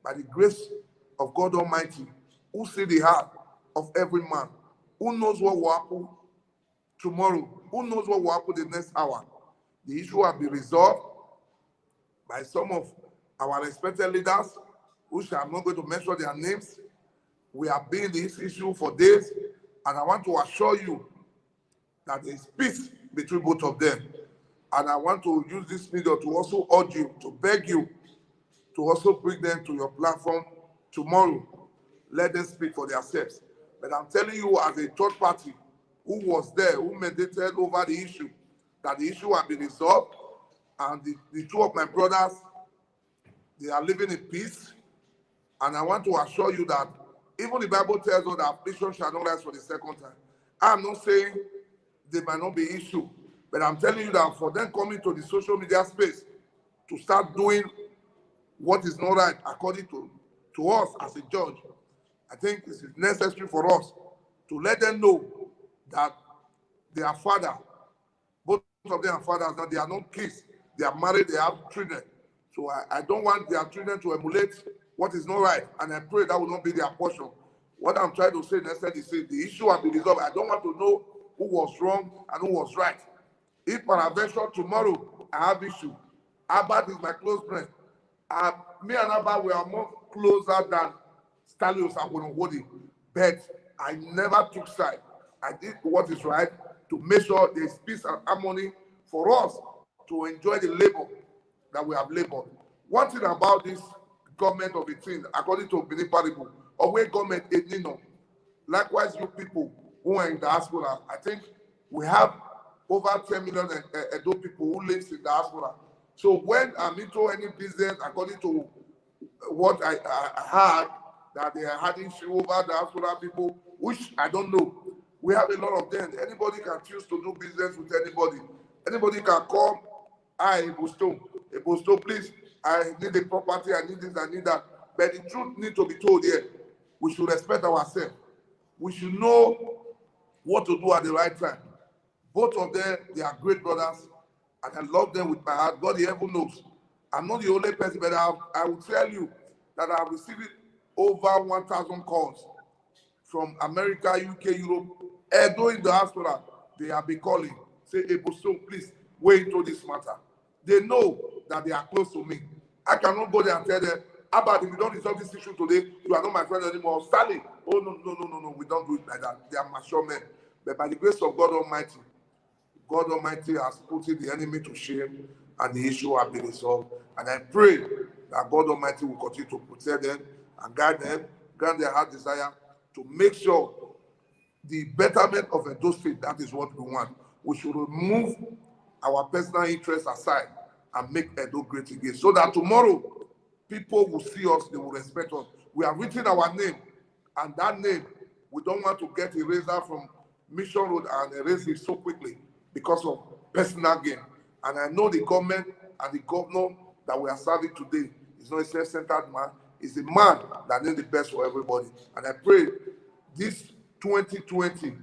by the grace of God Almighty, who see the heart of every man, who knows what will happen tomorrow, who knows what will happen the next hour, the issue will be resolved by some of our respected leaders, which I'm not going to mention their names. We have been in this issue for days, and I want to assure you that there is peace between both of them. And I want to use this video to also urge you, to beg you, to also bring them to your platform tomorrow. Let them speak for themselves. But I'm telling you, as a third party who was there, who meditated over the issue, that the issue has been resolved, and the two of my brothers, they are living in peace. And I want to assure you that even the Bible tells us that affliction shall not rise for the second time. I'm not saying there might not be issue, but I'm telling you that for them coming to the social media space to start doing what is not right according to us as a judge, I think this is necessary for us to let them know that they are father. Both of them are fathers. Now they are not kids. They are married. They have children. So I don't want their children to emulate what is not right. And I pray that will not be their portion. What I'm trying to say instead is the issue has been resolved. I don't want to know who was wrong and who was right. If peradventure tomorrow I have issue, Albert is my close friend. Me and Albert, we are more closer than Stanley Osakunobode. But I never took side. I did what is right to make sure there is peace and harmony for us to enjoy the labor that we have labored. One thing about this government of 18, according to Benin Parable, or where government is Nino, likewise you people who are in diaspora, I think we have over 10 million Edo people who live in diaspora. So when I'm into any business, according to what I heard, that they are having issue over diaspora people, which I don't know. We have a lot of them. Anybody can choose to do business with anybody. Anybody can come, Ebo Stone. Ebo Stone, please, I need a property, I need this, I need that. But the truth needs to be told here. We should respect ourselves. We should know what to do at the right time. Both of them, they are great brothers, and I love them with my heart. God, the heaven knows. I'm not the only person, but I will tell you that I've received over 1,000 calls from America, UK, Europe, Edo in the diaspora. They have been calling, say, Ebo Stone, please, weigh into this matter. They know that they are close to me. I cannot go there and tell them, Abba, if you don't resolve this issue today, you are not my friend anymore. Stanley, oh, no, we don't do it like that. They are mature men. But by the grace of God Almighty, God Almighty has put the enemy to shame, and the issue has been resolved. And I pray that God Almighty will continue to protect them and guide them, grant their heart desire to make sure the betterment of Edo State. That is what we want. We should remove our personal interests aside and make Edo great again, so that tomorrow people will see us, they will respect us. We have written our name, and that name, we don't want to get erased from Mission Road and erase it so quickly because of personal gain. And I know the government and the governor that we are serving today is not a self-centered man. He's a man that knows the best for everybody. And I pray this 2020,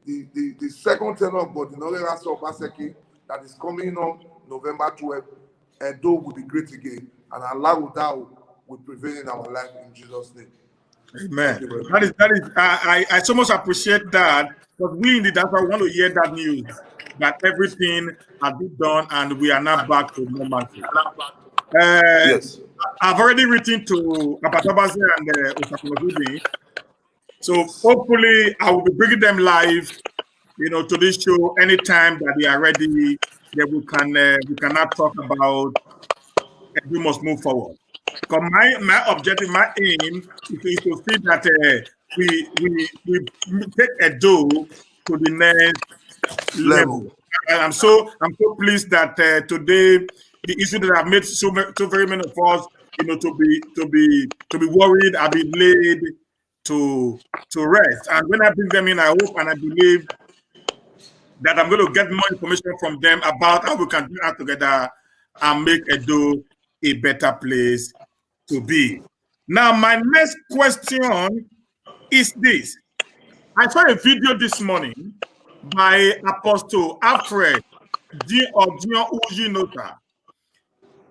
the second tenor of God, the Noreras of Baseki, that is coming on November 12th, Edo will be great again. And Allah will prevail in our life in Jesus' name. Amen. I so much appreciate that, because we in the diaspora want to hear that news, that everything has been done and we are now back to normalcy. Yes. I've already written to Apatabazi and Osakunozudi, so hopefully I will be bringing them live, to this show anytime that they are ready. That we cannot talk about, and we must move forward. Because my objective, my aim is to see that we take Edo to the next level. And I'm so pleased that today the issue that I've made so very many of us, to be worried, have been laid to rest. And when I bring them in, I hope and I believe that I'm going to get more information from them about how we can do that together and make Edo a better place to be. Now, my next question is this. I saw a video this morning by Apostle Alfred Dion Ujinota.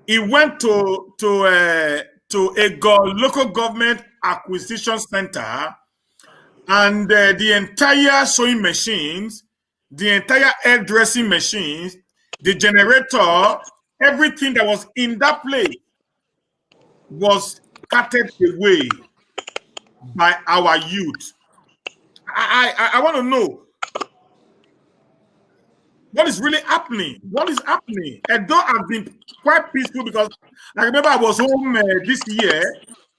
He went to a local government acquisition center, and the entire sewing machines, the entire hairdressing machines, the generator, everything that was in that place was carted away by our youth. I want to know what is really happening. What is happening? Edo has been quite peaceful, because I remember I was home this year.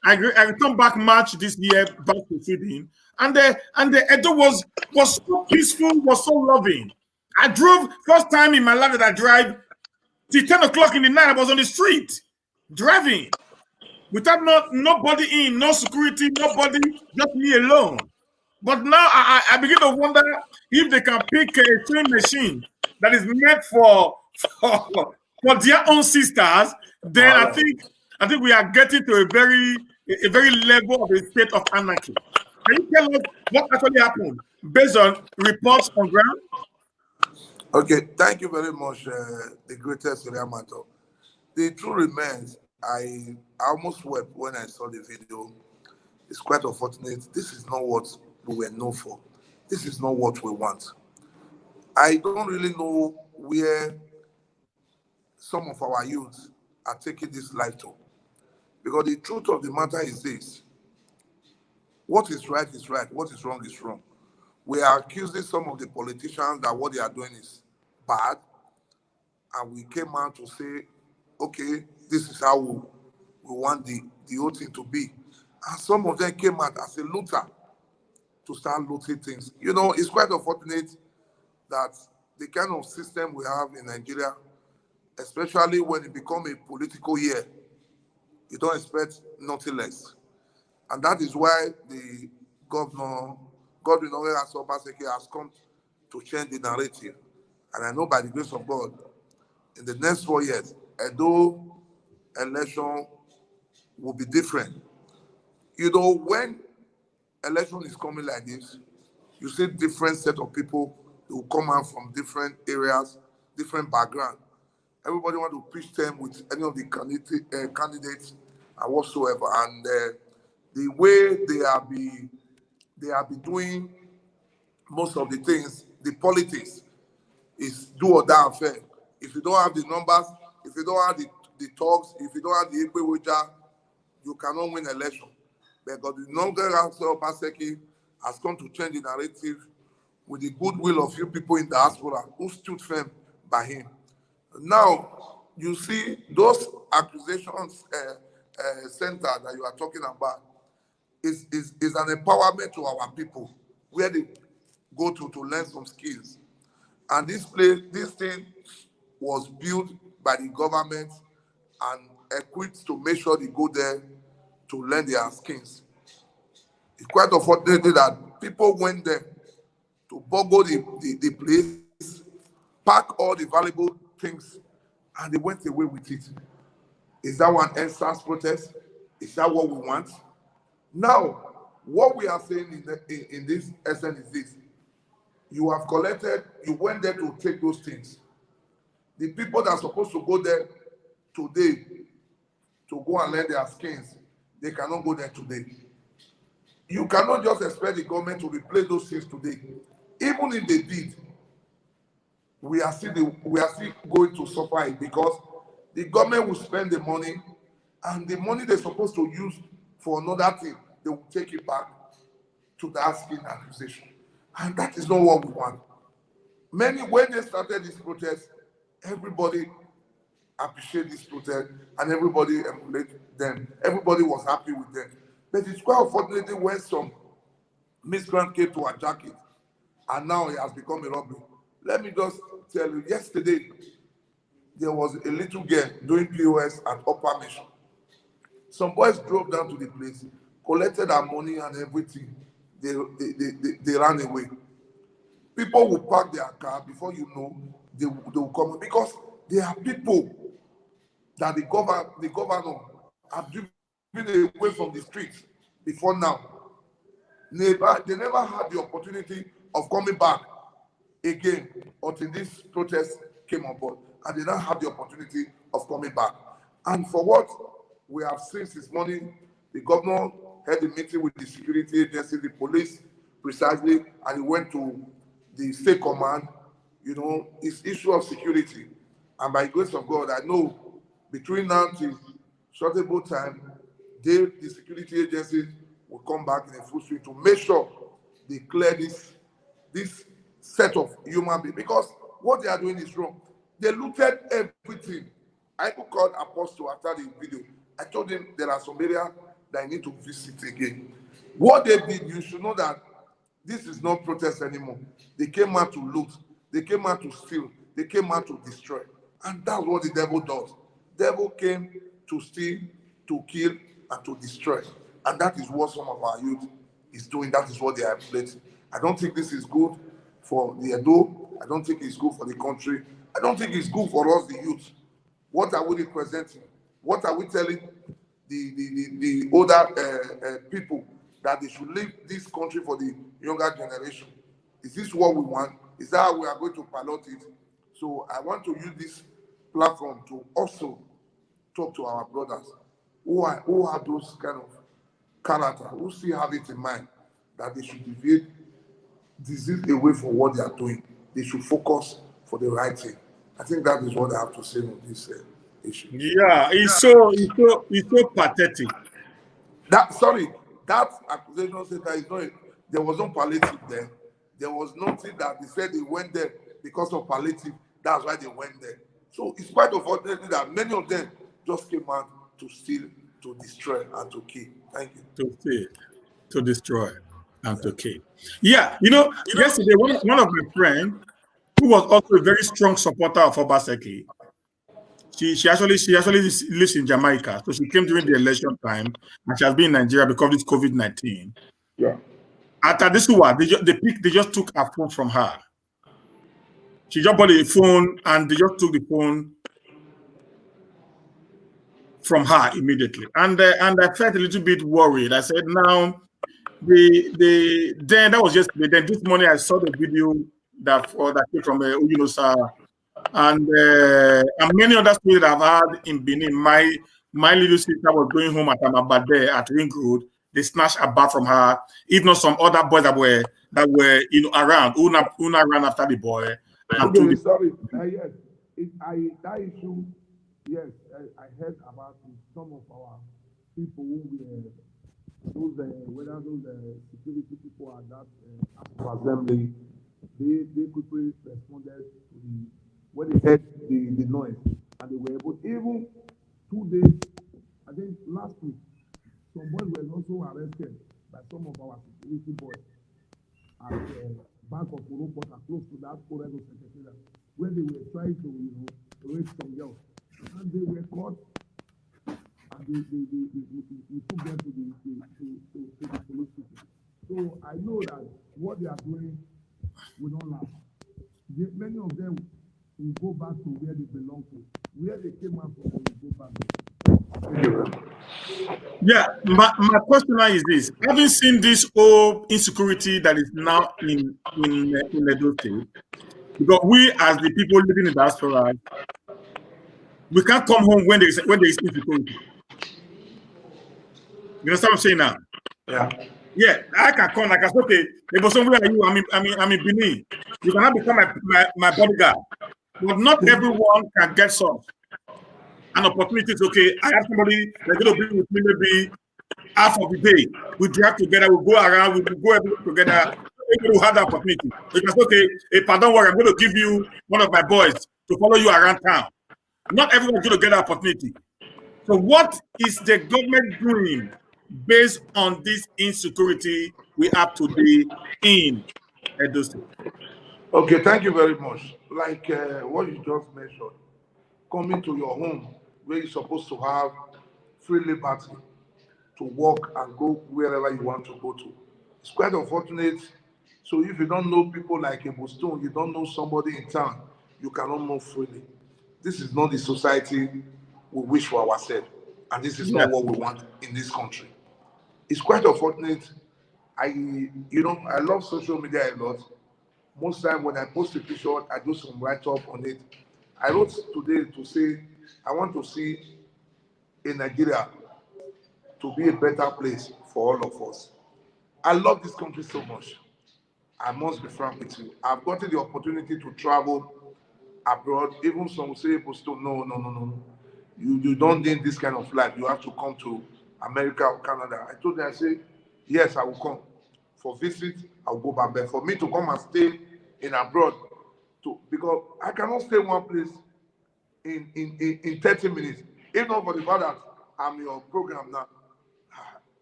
I returned back March this year back to Sweden, and the Edo was so peaceful, was so loving. I drove, first time in my life that I drive, till 10 o'clock in the night. I was on the street driving without nobody in, no security, nobody, just me alone. But now I begin to wonder if they can pick a sewing machine that is meant for their own sisters. Then I think we are getting to a very level of a state of anarchy. Can you tell us what actually happened based on reports on ground? Okay, thank you very much, the greatest Riamato. The truth remains, I almost wept when I saw the video. It's quite unfortunate. This is not what we were known for. This is not what we want. I don't really know where some of our youth are taking this life to. Because the truth of the matter is this. What is right is right. What is wrong is wrong. We are accusing some of the politicians that what they are doing is bad. And we came out to say, okay, this is how we want the whole thing to be. And some of them came out as a looter to start looting things. It's quite unfortunate that the kind of system we have in Nigeria, especially when it becomes a political year, you don't expect nothing less. And that is why the Godwin Obaseki has come to change the narrative. And I know by the grace of God, in the next 4 years, Edo election will be different. When election is coming like this, you see different set of people who come out from different areas, different background. Everybody want to pitch them with any of the candidates and whatsoever. And the way they are be doing most of the things, the politics is do or die affair. If you don't have the numbers, if you don't have the talks, if you don't have the Ekwe, you cannot win election. Because the Noreras Obaseki has come to change the narrative with the goodwill of few people in the diaspora who stood firm by him. Now, you see those accusations center that you are talking about is an empowerment to our people, where go to learn some skills. And this thing was built by the government and equipped to make sure they go there to learn their skills. It's quite unfortunate that people went there to boggle the place, pack all the valuable things, and they went away with it. Is that one NSAS protest? Is that what we want? Now, what we are saying in this essence is this. You have collected, you went there to take those things. The people that are supposed to go there today to go and learn their skills, they cannot go there today. You cannot just expect the government to replace those things today. Even if they did, we are still going to suffer it because the government will spend the money, and the money they're supposed to use for another thing, they will take it back to that skill acquisition. And that is not what we want. When they started this protest, everybody appreciated this protest and everybody emulated them. Everybody was happy with them. But it's quite unfortunate when some miscreant came to attack it, and now it has become a robbery. Let me just tell you, yesterday, there was a little girl doing POS at Upper Mission. Some boys drove down to the place, collected her money and everything. They ran away. People will park their car before you know they will come because there are people that the governor have driven away from the streets before now. They never had the opportunity of coming back again until this protest came on board, and they don't have the opportunity of coming back. And for what we have seen this morning, the governor had a meeting with the security agency, the police, precisely, and he went to the state command. You know, it's issue of security. And by the grace of God, I know between now till shortable time, the security agencies will come back in a full swing to make sure they clear this set of human beings, because what they are doing is wrong. They looted everything. I called Apostle after the video. I told him there are some areas that I need to visit again. What they did, you should know that this is not protest anymore. They came out to loot. They came out to steal. They came out to destroy. And that's what the devil does. Devil came to steal, to kill, and to destroy. And that is what some of our youth is doing. That is what they are emulating. I don't think this is good for the Edo. I don't think it's good for the country. I don't think it's good for us, the youth. What are we representing? What are we telling the older people that they should leave this country for the younger generation? Is this what we want? Is that how we are going to pilot it? So I want to use this platform to also talk to our brothers who have those kind of character, who still have it in mind that they should deviate disease away from what they are doing. They should focus for the right thing. I think that is what I have to say on this issue. Yeah, it's so pathetic. That accusation center is not. There was no palliative there. There was nothing that they said they went there because of palliative. That's why they went there. So it's quite unfortunate that many of them just came out to steal, to destroy, and to kill. Thank you. To steal, to destroy, and to kill. Yeah, yesterday one of my friends, who was also a very strong supporter of Obaseki, she actually lives in Jamaica, so she came during the election time, and she has been in Nigeria because of this COVID-19. Yeah. After this one, they just took her phone from her. She just bought a phone, and they just took the phone from her immediately. And I felt a little bit worried. I said, now, then that was yesterday. Then this morning I saw the video that came from Uyunosa, and many other stories that I've had in Benin. My little sister was going home at Amabade at Ring Road. They snatched a bag from her. If not some other boys that were around, Una ran after the boy. Okay, sorry. Yes, that issue. Yes, I heard about it. Some of our people who whether those security people at that assembly, they quickly responded to when they heard the noise, and they were able. Even 2 days, I think last week, some boys were also arrested by some of our security boys at back of Uropota, close to that old Edo Secretariat, where they were trying to, rape some girls. And they were caught, and we took them to the police station. So I know that what they are doing will not last. Many of them will go back to where they belong to. Where they came out from, they will go back. Yeah, my question now is this: having seen this whole insecurity that is now in Edo State, because we as the people living in diaspora, we can't come home when there is insecurity. You understand what I'm saying now? Yeah. Yeah, I can come. Like I said, okay, Ebo Stone, where are you? I'm in Benin. You cannot become my bodyguard, but not everyone can get such an opportunity. Okay, I have somebody that's going to be with me maybe half of the day. We drive together, we go around, we go everywhere together. Everybody will have that opportunity. Because okay, if I don't worry, I'm going to give you one of my boys to follow you around town. Not everyone is going to get that opportunity. So what is the government doing based on this insecurity we have today in Edo State? Okay, thank you very much. Like what you just mentioned, coming to your home where you're supposed to have free liberty to walk and go wherever you want to go to. It's quite unfortunate. So if you don't know people like Ebo Stone, you don't know somebody in town, you cannot move freely. This is not the society we wish for ourselves, and this is Yeah. not what we want in this country. It's quite unfortunate. I love social media a lot. Most time when I post a picture, I do some write-up on it. I wrote today to say I want to see in Nigeria to be a better place for all of us. I love this country so much. I must be frank with you. I've gotten the opportunity to travel abroad. Even some say, no. You don't need this kind of life. You have to come to America or Canada. I told them, I say, yes, I will come. For visit, I'll go back. But for me to come and stay in abroad, because I cannot stay in one place in 30 minutes. If not for the fact that I'm your program now,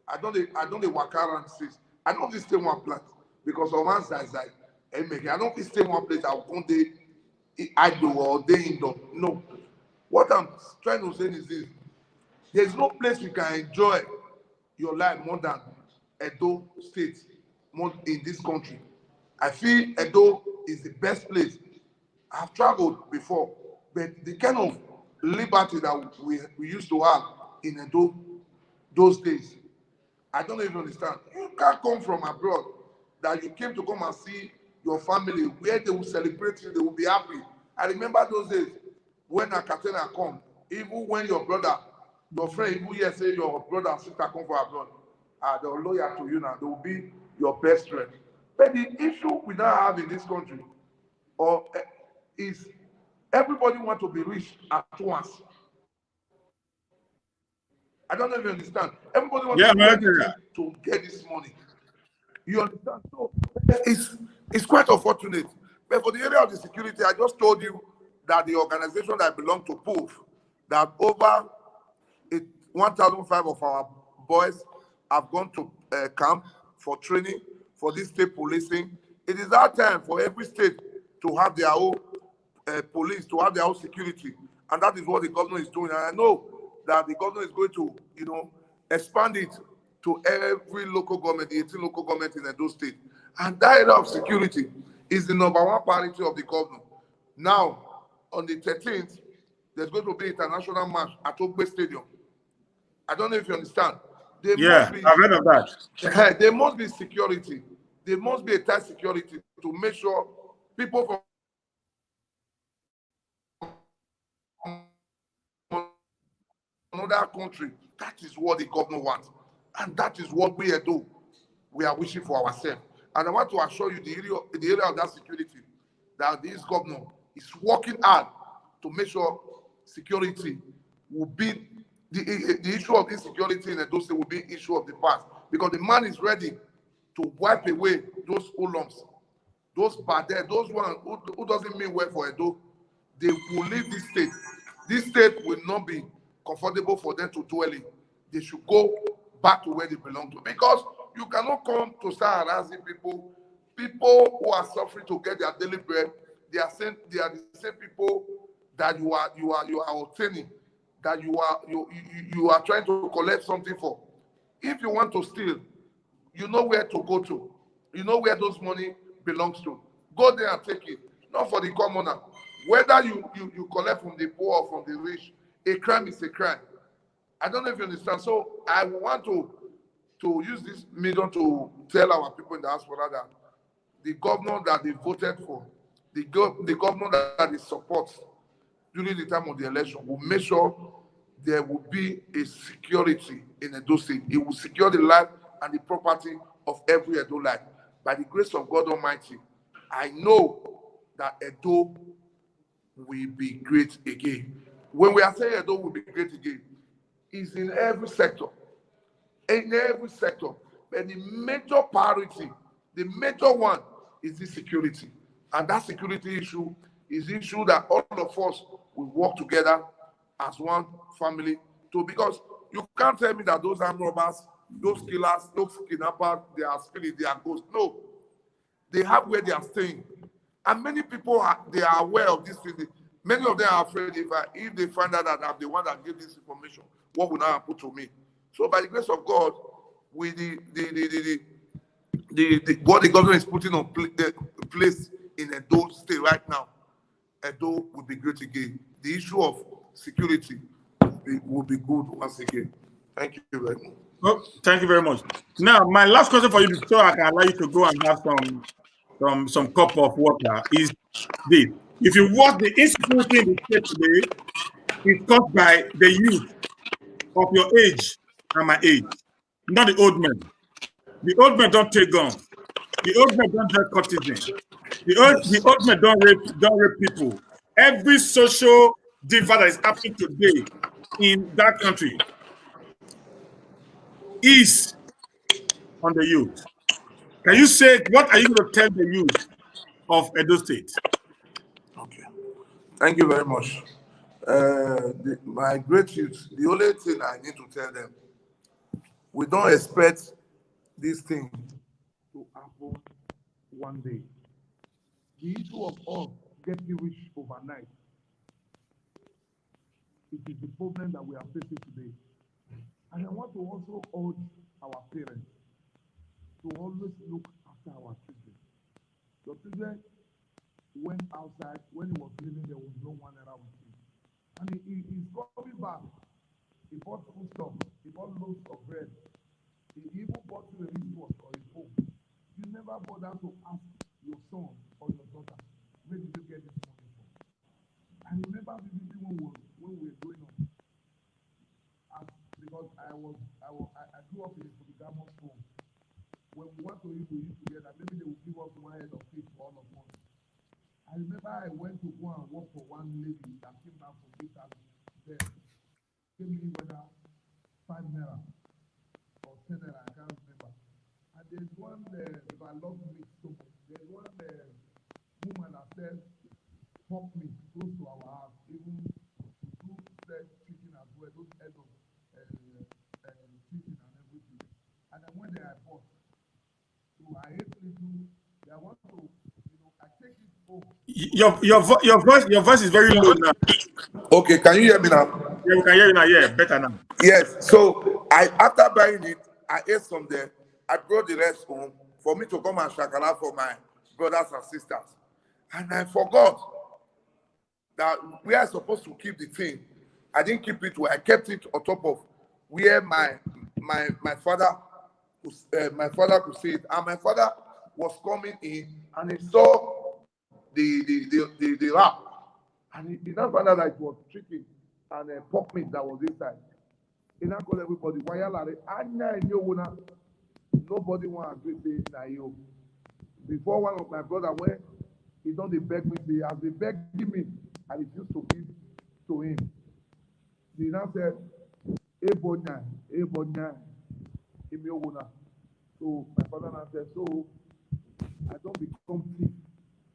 I don't work around six. I don't stay in one place because of one side. I don't stay in one place. I will I do or day indoor. No. What I'm trying to say is this: there's no place you can enjoy your life more than Edo State, more in this country. I feel Edo is the best place. I've traveled before, but the kind of liberty that we used to have in Edo those days, I don't even understand. You can't come from abroad that you came to come and see your family where they will celebrate you, they will be happy. I remember those days when a Katena come, even when your brother, your friend, even here say your brother and sister come from abroad, they are loyal to you now. They will be your best friend. But the issue we now have in this country is everybody want to be rich at once. I don't know if you understand. Everybody wants Yeah, to do America. anything to get this money. You understand? So it's quite unfortunate. But for the area of the security, I just told you that the organization that I belong to prove that over 1,005 of our boys have gone to camp for training for this state policing. It is our time for every state to have their own police, to have their own security. And that is what the governor is doing. And I know that the governor is going to, expand it to every local government, the 18 local government in Edo State. And that area of security is the number one priority of the governor. Now, on the 13th, there's going to be an international match at Ogbe Stadium. I don't know if you understand. There Yeah, must be, I've heard of that. there must be security. There must be a tight security to make sure people from another country, that is what the governor wants. And that is what we do. We are wishing for ourselves. And I want to assure you the area of that security, that this governor is working hard to make sure security will be the issue of insecurity in Edo State will be issue of the past. Because the man is ready to wipe away those ulums, those bad, those ones who doesn't mean well for Edo. They will leave this state. This state will not be comfortable for them to dwell in. They should go back to where they belong to. Because you cannot come to start harassing people. people who are suffering to get their daily bread, they are the same people that you are obtaining, that you are trying to collect something for. If you want to steal, you know where to go to. You know where those money belongs to. Go there and take it. Not for the commoner. Whether you collect from the poor or from the rich, a crime is a crime. I don't know if you understand. So I want to use this medium to tell our people in the diaspora that the governor that they voted for, the governor that they support during the time of the election will make sure there will be a security in Edo State. It will secure the life and the property of every Edo life. By the grace of God Almighty, I know that Edo will be great again. When we are saying Edo will be great again, it's in every sector. In every sector. But the major priority, the major one is the security. And that security issue is the issue that all of us will work together as one family to, because you can't tell me that those armed robbers, those killers, those kidnappers, they are spirit, they are ghosts. No. They have where they are staying. And many people they are aware of this thing. Many of them are afraid if they find out that I'm the one that gave this information, what will now happen to me? So by the grace of God, with what the government is putting on place in Edo State right now, Edo will be great again. The issue of security will be good once again. Thank you very much. Well, thank you very much. Now, my last question for you before I can allow you to go and have some cup of water is this. If you watch the insecurity in the state today, it's caused by the youth of your age and my age, not the old men. The old men don't take guns. The old men don't drink courtesan. The old men don't rape people. Every social diva that is happening today in that country is on the youth. Can you say, what are you going to tell the youth of Edo State? Okay. Thank you very much. My great youth, the only thing I need to tell them, we don't expect this thing to happen one day. The issue of us getting rich overnight, it is the problem that we are facing today. And I want to also urge our parents to always look after our children. Your children went outside. When he was leaving, there was no one around with him. And he's coming back. He bought food stuff. He bought loads of bread. He even bought you a wristwatch or a phone. You never bother to ask your son or your daughter, where did you get this money from? I remember vividly when we were growing up. Because I grew up in a polygamous home. When we went to Ebo, we used together, maybe they would give us one head of fish for all of us. I remember I went to go and work for one lady that came down from Italy. There gave me whether 5 naira or 10 naira, I can't remember. And there's one, if I love meat so much, there's one woman that said, pork meat close to our house, even two said chicken as well, those heads of chicken and everything. And then when they are bought, so I hate little, I want to, I take it home. Your voice is very low now. Okay, can you hear me now? Yeah, we can hear you now. Yeah, better now. Yes. So after buying it, I ate some there. I brought the rest home for me to come and shakala for my brothers and sisters. And I forgot that we are supposed to keep the thing. I didn't keep it where I kept it on top of where my father could see it. And my father was coming in and he saw the wrap. And he now found out that it was chicken and pork meat that was inside. He now called everybody, nobody want to agree to you. Before one of my brother went, he don't beg me, as they beg me, I refused to give to him. He now said, Ebo Stone On. So my father now said, so I don't become thief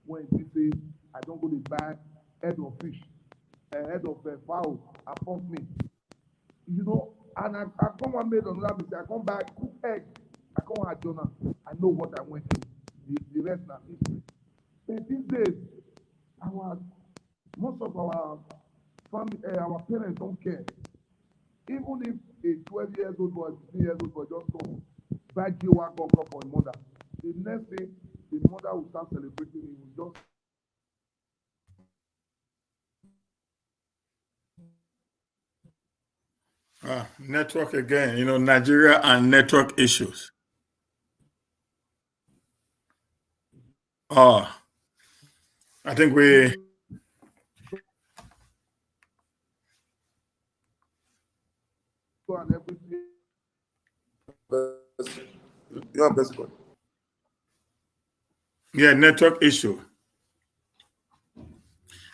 when he say I don't go to buy head of fish, head of fowl, and pork meat. And I come and made another mistake. I come back, cook egg. I come at Jonah. I know what I went through. the rest now. But these days, most of our family, our parents don't care. Even if a 12 years old boy, 15 years old boy just come, buy G-Wagon for his mother, the next day, the mother will start celebrating, he will just network again, Nigeria and network issues. Oh, I think we. and everything. Yeah, basically. Yeah, network issue.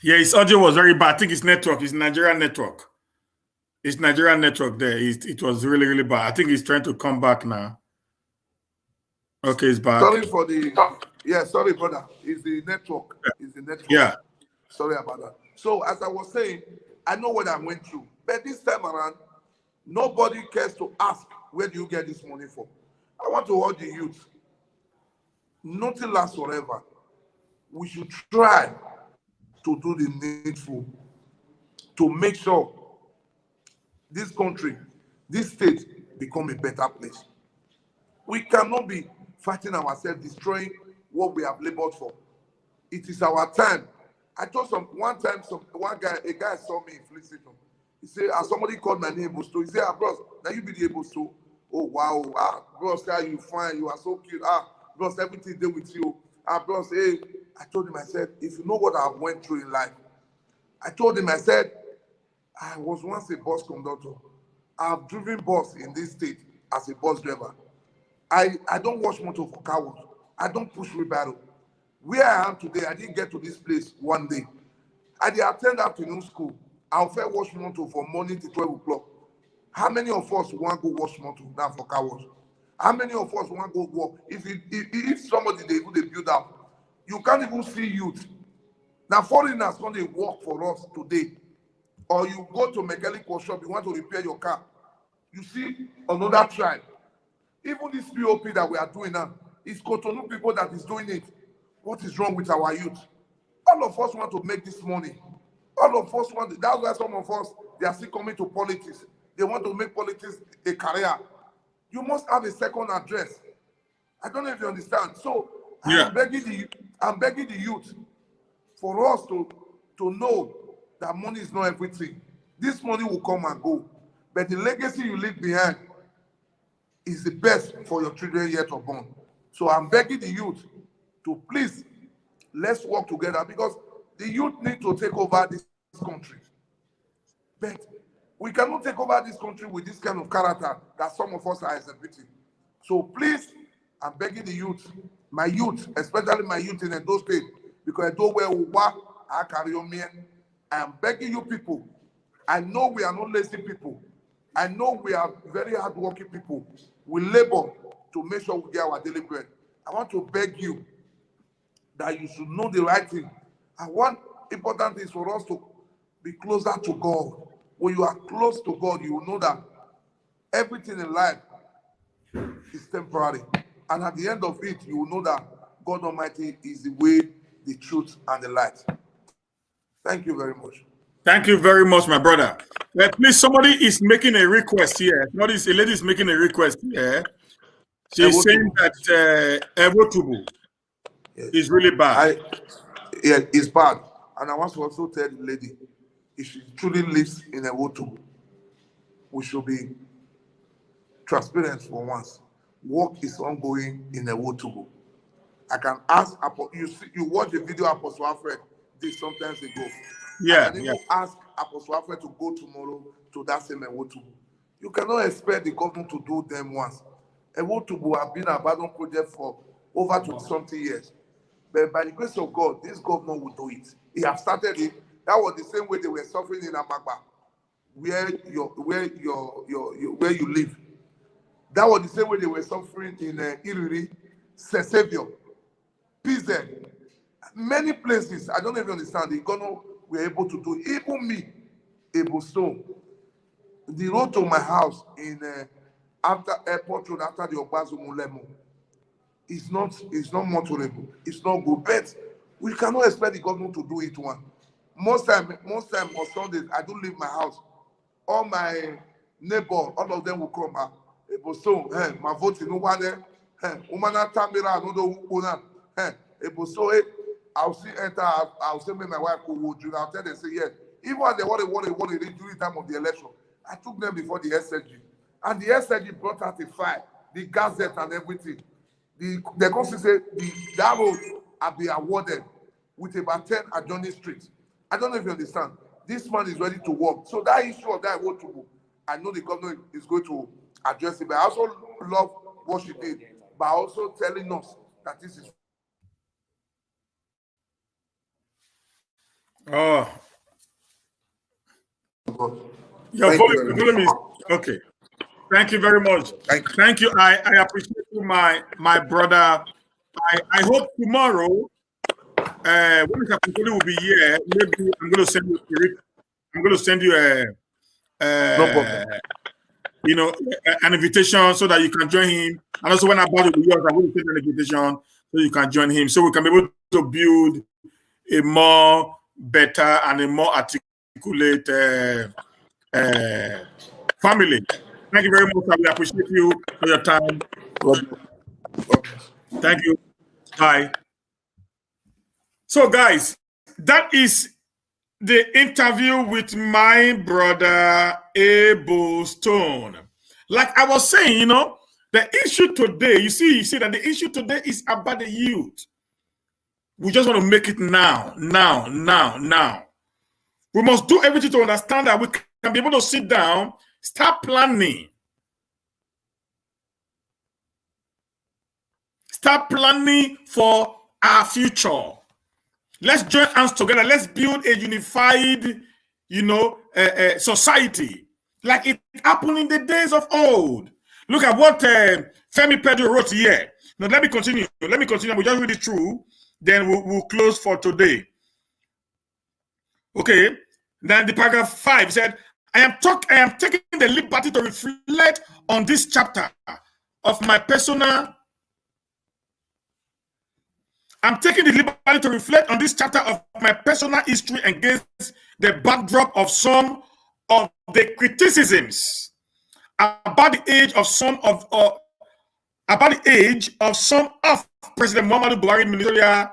Yeah, his audio was very bad. I think it's network. It's Nigerian network. It's Nigerian network there. It was really, really bad. I think he's trying to come back now. Okay, he's back. Sorry for the, sorry, brother. It's the network. It's the network. Yeah. Sorry about that. So, as I was saying, I know what I went through. But this time around, nobody cares to ask, where do you get this money from? I want to urge the youth. Nothing lasts forever. We should try to do the needful to make sure this country, this state, become a better place. We cannot be fighting ourselves, destroying what we have labored for. It is our time. I told one guy, a guy saw me in Flint Station. He said, somebody called my name Ebo Stone. He said, bros, now you be the Ebo Stone. Oh, wow. Bros, you fine. You are so cute. Bros, everything there with you. Bros, hey. I told him, I said, if you know what I went through in life, I told him, I said, I was once a bus conductor. I've driven bus in this state as a bus driver. I don't wash motor for car wash. I don't push wheelbarrow. Where I am today, I didn't get to this place one day. I did attend afternoon school. I'll fair wash motor from morning to 12 o'clock. How many of us want to go wash motor now for car wash? How many of us want to go work? If somebody they build up, you can't even see youth. Now foreigners come they work for us today. Or you go to mechanic workshop, you want to repair your car. You see another tribe. Even this POP that we are doing now, it's Cotonou people that is doing it. What is wrong with our youth? All of us want to make this money. All of us want, that's why some of us, they are still coming to politics. They want to make politics a career. You must have a second address. I don't know if you understand. So Yeah. I'm begging the youth for us to know that money is not everything. This money will come and go. But the legacy you leave behind is the best for your children yet unborn. So I'm begging the youth to please, let's work together because the youth need to take over this country. But we cannot take over this country with this kind of character that some of us are exhibiting. So please, I'm begging the youth, my youth, especially my youth in Edo State, because I know where we work, I carry on me. I am begging you people. I know we are not lazy people. I know we are very hardworking people. We labor to make sure we get our daily bread. I want to beg you that you should know the right thing. And one important thing is for us to be closer to God. When you are close to God, you will know that everything in life is temporary. And at the end of it, you will know that God Almighty is the way, the truth, and the light. Thank you very much. Thank you very much, my brother. Please, somebody is making a request here. A lady is making a request here. She's saying that Ebo Tubu is really bad. It's bad. And I want to also tell the lady, if she truly lives in Ebo Tubu, we should be transparent for once. Work is ongoing in Ebo Tubu. I can ask, you watch the video Apostle Alfred did sometimes ago. Yeah, I can even ask Apostle Alfred to go tomorrow to that same Ewotubu. You cannot expect the government to do them once. Ewotubu have been an abandoned project for over 20-something years. But by the grace of God, this government will do it. He have started it. That was the same way they were suffering in Amagba, where you live. That was the same way they were suffering in Iriri, Sesebio, PZ. Many places, I don't even understand, the government were able to do, even me, Ebo Stone. The road to my house in after airport road, after the Obazu Mulemo, it's not more tolerable. It's not good. But we cannot expect the government to do it one. Most time on Sundays, I don't leave my house. All my neighbor, all of them will come. Ebo Stone, my vote in Umane, Umana Tamira, no do Una, Ebo Stone, I'll see enter, I'll say me my wife will do. I'll tell them say yes. Even when they want to during the time of the election, I took them before the SSG, and the SSG brought out a file, the Gazette and everything. The constituency, that road have been awarded with about 10 adjoining streets. I don't know if you understand. This man is ready to work. So that issue of that road to move, I know the government is going to address it. But I also love what she did by also telling us that this is. Oh, your Thank you very volume is much. okay. Thank you very much. Thank you. I appreciate you, my brother. I hope tomorrow, when Mr. Pinkoli will be here, maybe I'm going to send you No problem. an invitation so that you can join him. And also when I bought the yours, I'm going to send an invitation so you can join him, so we can be able to build a more better and a more articulate family. Thank you very much. We appreciate you for your time. Thank you. Bye. So, guys, that is the interview with my brother Ebo Stone. Like I was saying, the issue today, you see that the issue today is about the youth. We just want to make it now. We must do everything to understand that we can be able to sit down, start planning. Start planning for our future. Let's join hands together. Let's build a unified, society like it happened in the days of old. Look at what Femi Pedro wrote here. Now, let me continue. We'll just read it through. Then we'll close for today. Okay. Then the paragraph 5 said, I am taking the liberty to reflect on this chapter of my personal. I'm taking the liberty to reflect on this chapter of my personal history against the backdrop of some of the criticisms about the age of some of President Muhammadu Buhari ministerial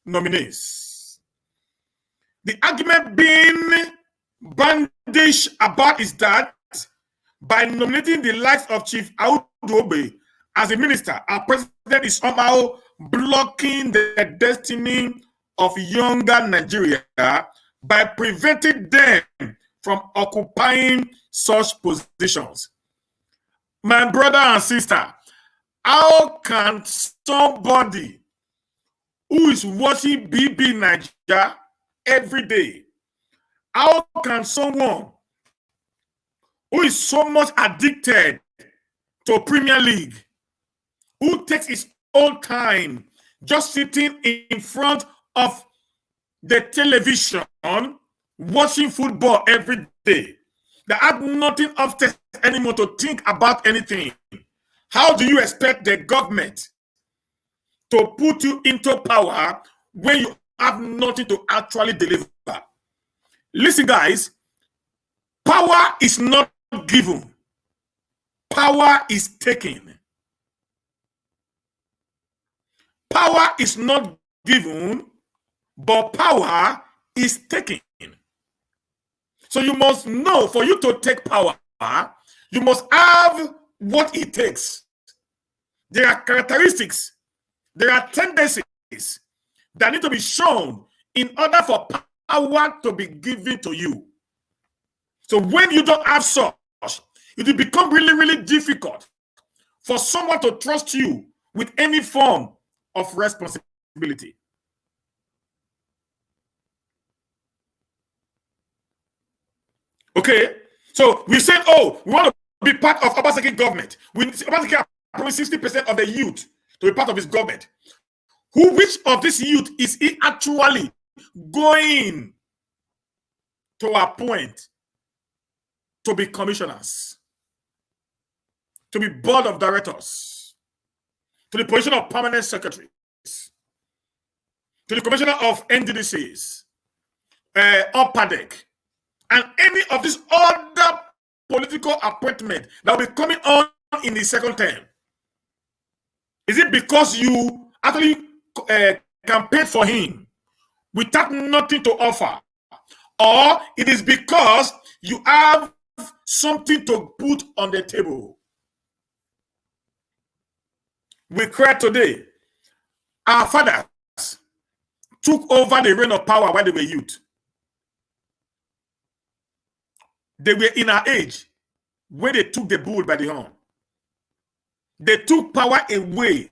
nominees. The argument being bandaged about is that by nominating the likes of Chief Audu Obe as a minister, our president is somehow blocking the destiny of younger Nigeria by preventing them from occupying such positions. My brother and sister, how can somebody who is watching BB Nigeria every day, how can someone who is so much addicted to Premier League, who takes his own time just sitting in front of the television watching football every day, that have nothing upstairs anymore to think about anything? How do you expect the government to put you into power when you have nothing to actually deliver? Listen, guys, power is not given. Power is taken. Power is not given, but power is taken. So you must know, for you to take power, you must have what it takes. There are characteristics, there are tendencies that need to be shown in order for power to be given to you. So when you don't have such, it will become really, really difficult for someone to trust you with any form of responsibility. Okay, so we said, oh, we want to be part of Obaseki government. Obaseki promised 60% of the youth to be part of his government. Which of this youth is he actually going to appoint to be commissioners, to be board of directors? to the position of permanent secretaries, to the commissioner of NDDCs, OPADEC, and any of these other political appointment that will be coming on in the second term? Is it because you actually campaigned for him without nothing to offer? Or it is because you have something to put on the table? We cry today. Our fathers took over the reign of power while they were youth. They were in our age when they took the bull by the horn. They took power away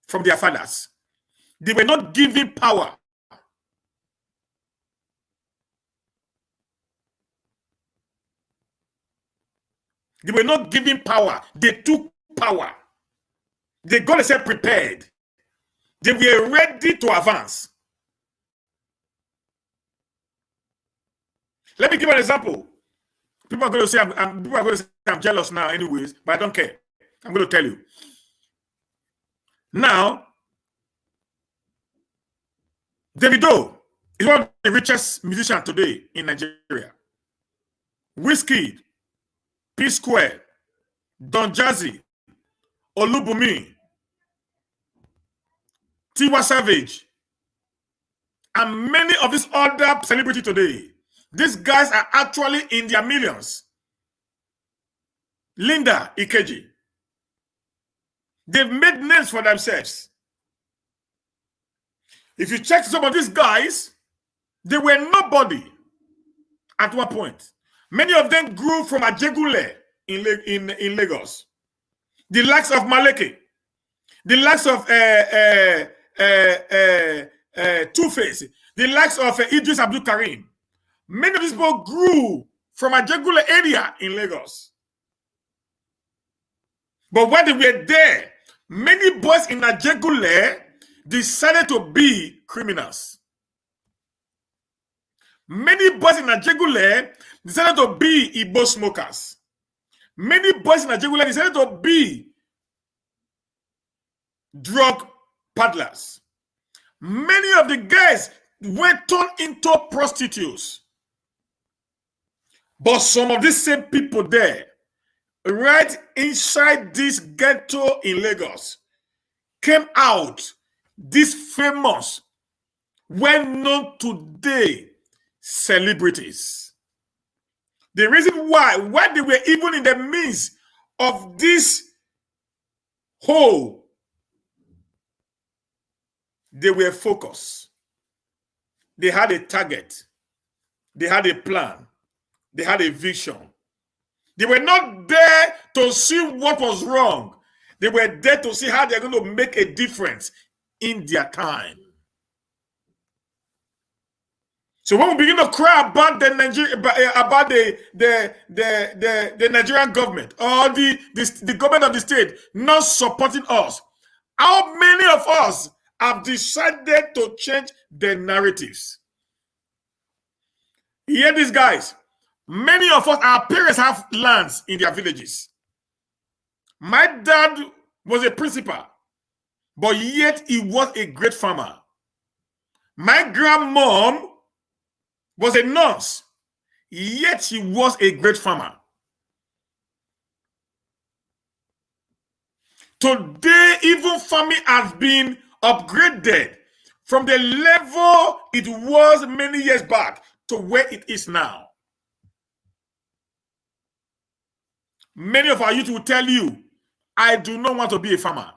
from their fathers. They were not giving power. They were not giving power. They took power. They got themselves prepared. They were ready to advance. Let me give an example. People are going to say I'm jealous now anyways, but I don't care. I'm going to tell you. Now, Davido is one of the richest musicians today in Nigeria. Wizkid, P Square, Don Jazzy, Olubumi, Tiwa Savage, and many of these other celebrities today. These guys are actually in their millions. Linda Ikeji. They've made names for themselves. If you check some of these guys, they were nobody at one point. Many of them grew from Ajegule in Lagos. The likes of Maleke, the likes of Two-Face, the likes of Idris Abdul Karim. Many of these people grew from Ajegule area in Lagos. But when they were there, many boys in Ajegule decided to be criminals. Many boys in Ajegule decided to be Ebo smokers. Many boys in Ajegule decided to be drug peddlers. Many of the guys were turned into prostitutes. But some of these same people there, right inside this ghetto in Lagos, came out, these famous, well-known today celebrities. The reason why they were even in the midst of this hole, they were focused. They had a target. They had a plan. They had a vision. They were not there to see what was wrong. They were there to see how they're going to make a difference in their time. So when we begin to cry about the Nigerian government or the government of the state not supporting us, how many of us have decided to change the narratives? You hear these guys? Many of us, our parents have lands in their villages. My dad was a principal, but yet he was a great farmer. My grandmom was a nurse, yet she was a great farmer. Today, even farming has been upgraded from the level it was many years back to where it is now. Many of our youth will tell you, I do not want to be a farmer.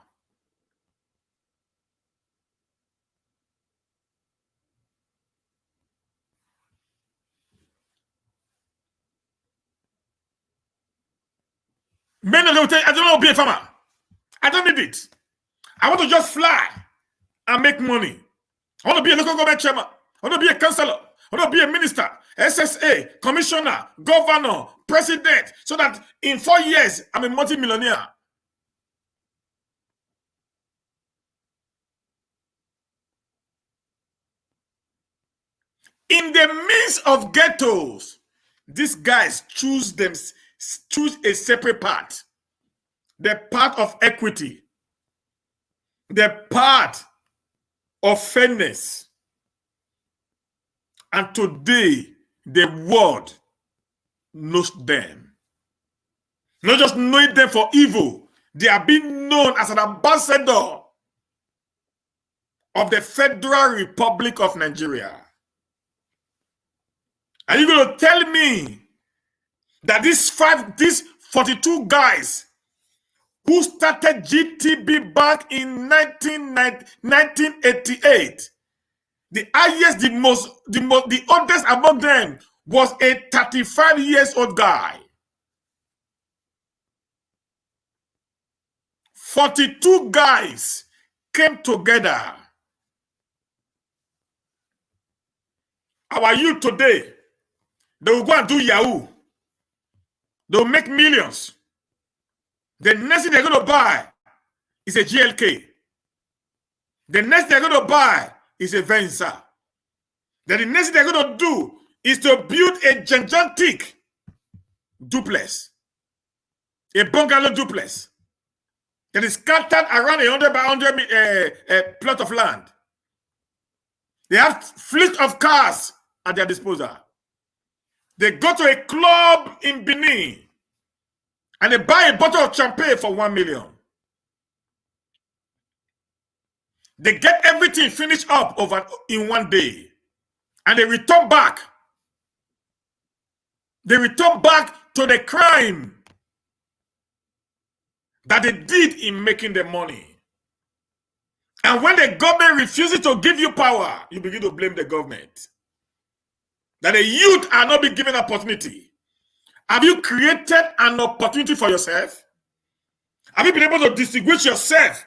Many of them will tell you, I don't want to be a farmer. I don't need it. I want to just fly and make money. I want to be a local government chairman. I want to be a councillor. I want to be a minister, SSA, commissioner, governor, president, so that in 4 years, I'm a multi-millionaire. In the midst of ghettos, these guys choose a separate path, the path of equity, the path of fairness. And today, the world knows them. Not just knowing them for evil, they are being known as an ambassador of the Federal Republic of Nigeria. Are you going to tell me that these 42 guys who started GTBank in 1988, the highest, the oldest among them was a 35 years old guy. 42 guys came together. Our youth today, they will go and do Yahoo. They will make millions. The next thing they're going to buy is a GLK. The next thing they're going to buy is a Venza. Then the next thing they're going to do is to build a gigantic duplex, a bungalow duplex that is scattered around 100 by 100 plot of land. They have fleet of cars at their disposal. They go to a club in Benin and they buy a bottle of champagne for 1 million. They get everything finished up in 1 day. And they return back. They return back to the crime that they did in making the money. And when the government refuses to give you power, you begin to blame the government. That the youth are not being given opportunity. Have you created an opportunity for yourself? Have you been able to distinguish yourself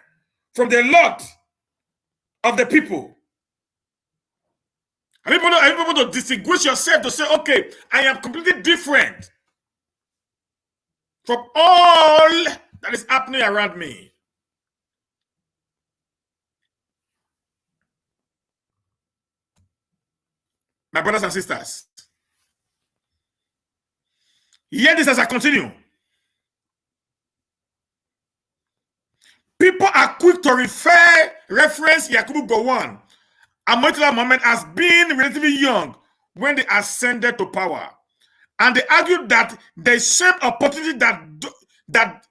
from the lot of the people? Have you been able to distinguish yourself to say, okay, I am completely different from all that is happening around me? My brothers and sisters, hear this as I continue. People are quick to reference Yakubu Gowon and Murtala Mohammed as being relatively young when they ascended to power. And they argue that the same opportunity that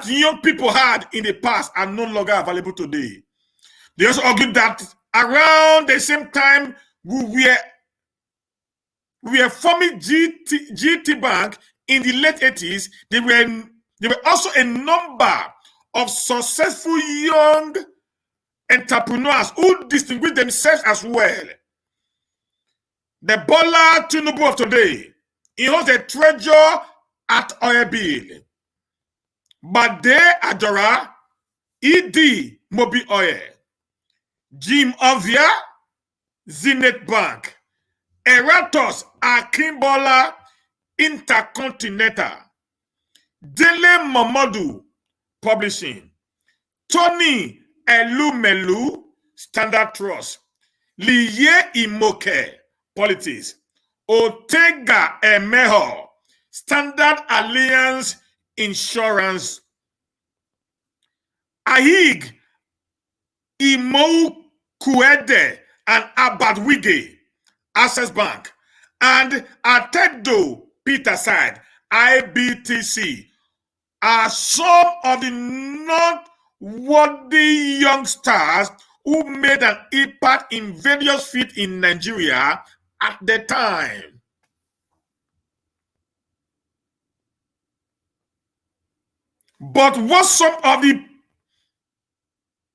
young people had in the past are no longer available today. They also argued that around the same time we were forming GTBank in the late 80s, there were also a number of successful young entrepreneurs who distinguished themselves as well. The Bola Tinubu of today, he holds a treasure at Oyebil. Bade Adora, ED Mobi Oye, Jim Ovia, Zenith Bank, Eratos Akimbola Intercontinental, Dele Momodu Publishing, Tony Elumelu Standard Trust, Liye Imoke Politics, Otega Emeho Standard Alliance Insurance, Ahig Imou Kuede and Abadwige Access Bank, and Atedo Peterside IBTC are some of the noteworthy young stars who made an impact in various fields in Nigeria at the time. But what some of the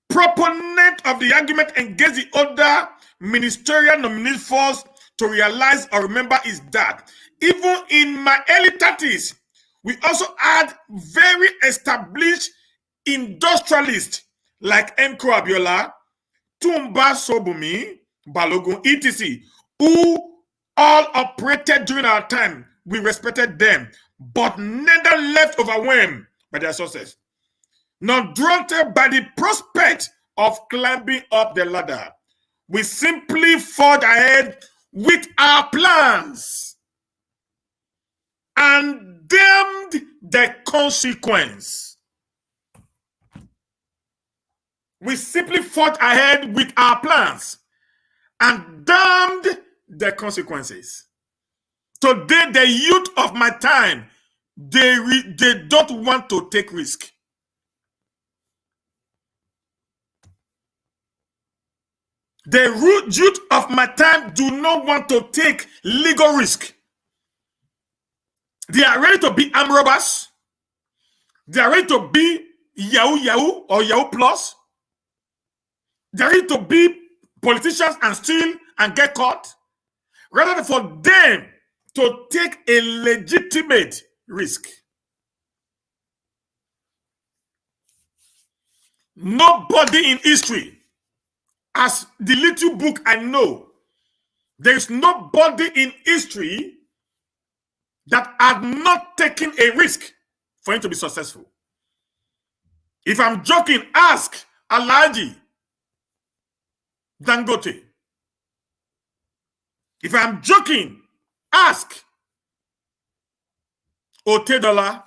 proponents of the argument engaged the other ministerial nominees force to realize or remember is that even in my early 30s, we also had very established industrialists like Mko Abiola, Tumba Sobumi, Balogun, etc., who all operated during our time. We respected them, but neither left overwhelmed by their success, nor daunted by the prospect of climbing up the ladder. We simply forged ahead with our plans and damned the consequence. We simply fought ahead with our plans and damned the consequences. Today, the youth of my time, they don't want to take risk. The youth of my time do not want to take legal risk. They are ready to be armed robbers. They are ready to be Yahoo or Yahoo Plus. They are ready to be politicians and steal and get caught, rather than for them to take a legitimate risk. Nobody in history, as the little book I know, there is nobody in history that had not taken a risk for him to be successful. If I'm joking, ask Alhaji Dangote. If I'm joking, ask Otedola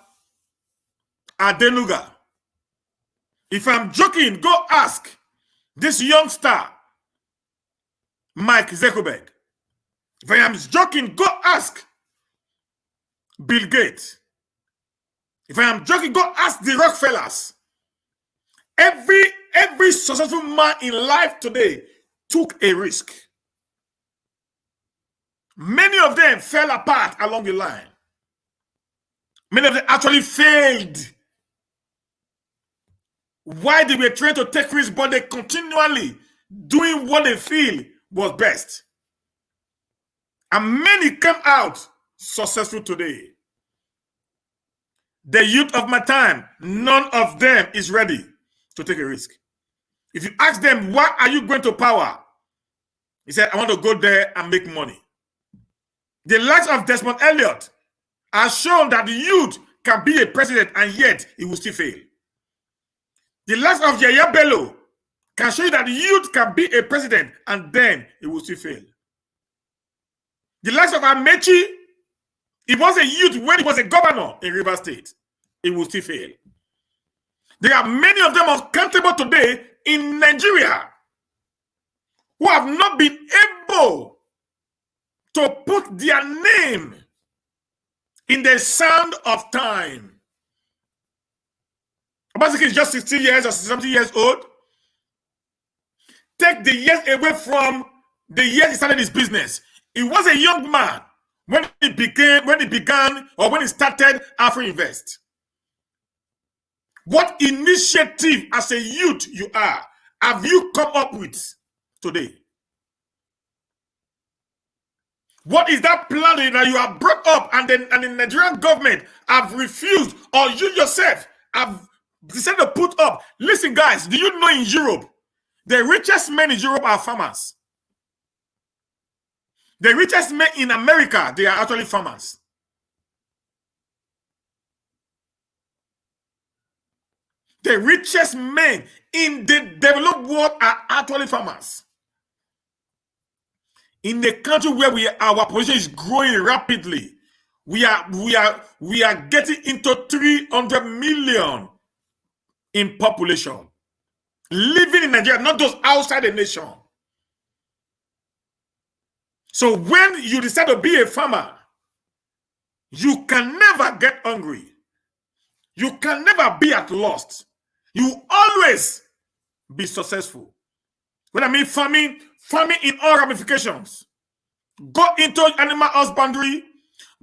Adenuga. If I'm joking, go ask this young star, Mike Zuckerberg. If I am joking, go ask Bill Gates. If I am joking, go ask the Rockefellers. Every successful man in life today took a risk. Many of them fell apart along the line. Many of them actually failed. Why they were trying to take risks, but they continually doing what they feel was best. And many came out successful today. The youth of my time, none of them is ready to take a risk. If you ask them, why are you going to power? He said, I want to go there and make money. The likes of Desmond Elliott has shown that the youth can be a president and yet he will still fail. The likes of Yaya Bello can show you that the youth can be a president and then he will still fail. The likes of Amechi, he was a youth when he was a governor in River State. He will still fail. There are many of them accountable today in Nigeria who have not been able to put their name in the sand of time. Obaseki is just 60 years or 70 years old. Take the years away from the years he started his business. He was a young man when he started Afro Invest. What initiative as a youth you are have you come up with today? What is that plan that you have brought up and the Nigerian government have refused, or you yourself have decided to put up? Listen, guys, do you know in Europe, the richest men in Europe are farmers? The richest men in America, they are actually farmers. The richest men in the developed world are actually farmers. In the country where our population is growing rapidly, we are getting into 300 million in population living in Nigeria, not just outside the nation. So when you decide to be a farmer, you can never get hungry. You can never be at loss. You always be successful. When I mean farming in all ramifications. Go into animal husbandry.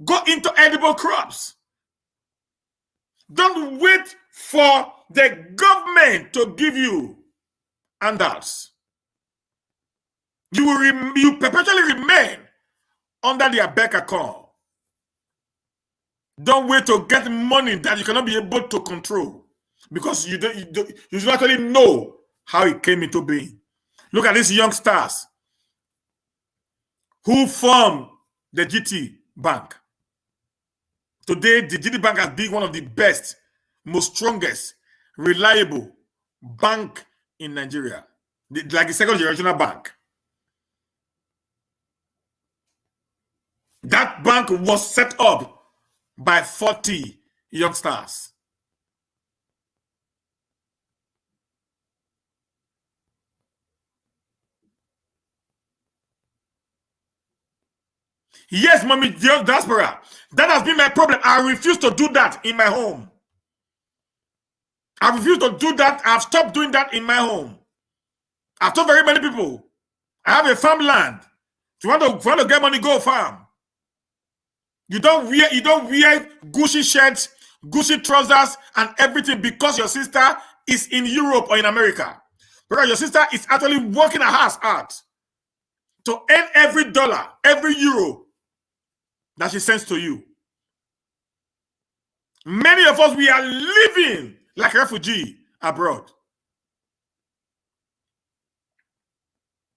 Go into edible crops. Don't wait for the government to give you handouts. You perpetually remain under their beck and call. Don't wait to get money that you cannot be able to control, because you don't actually know how it came into being. Look at these young stars who formed the GTBank. Today, the GTBank has been one of the best, most strongest, reliable bank in Nigeria, like the second generational bank. That bank was set up by 40 youngsters. Yes, mommy, diaspora. That has been my problem. I refuse to do that in my home. I refuse to do that. I've stopped doing that in my home. I've told very many people, I have a farmland. If you want to get money, go farm. You don't wear Gucci shirts, Gucci trousers, and everything because your sister is in Europe or in America. Because your sister is actually working her ass out to earn every dollar, every euro that she sends to you. Many of us, we are living like refugees abroad.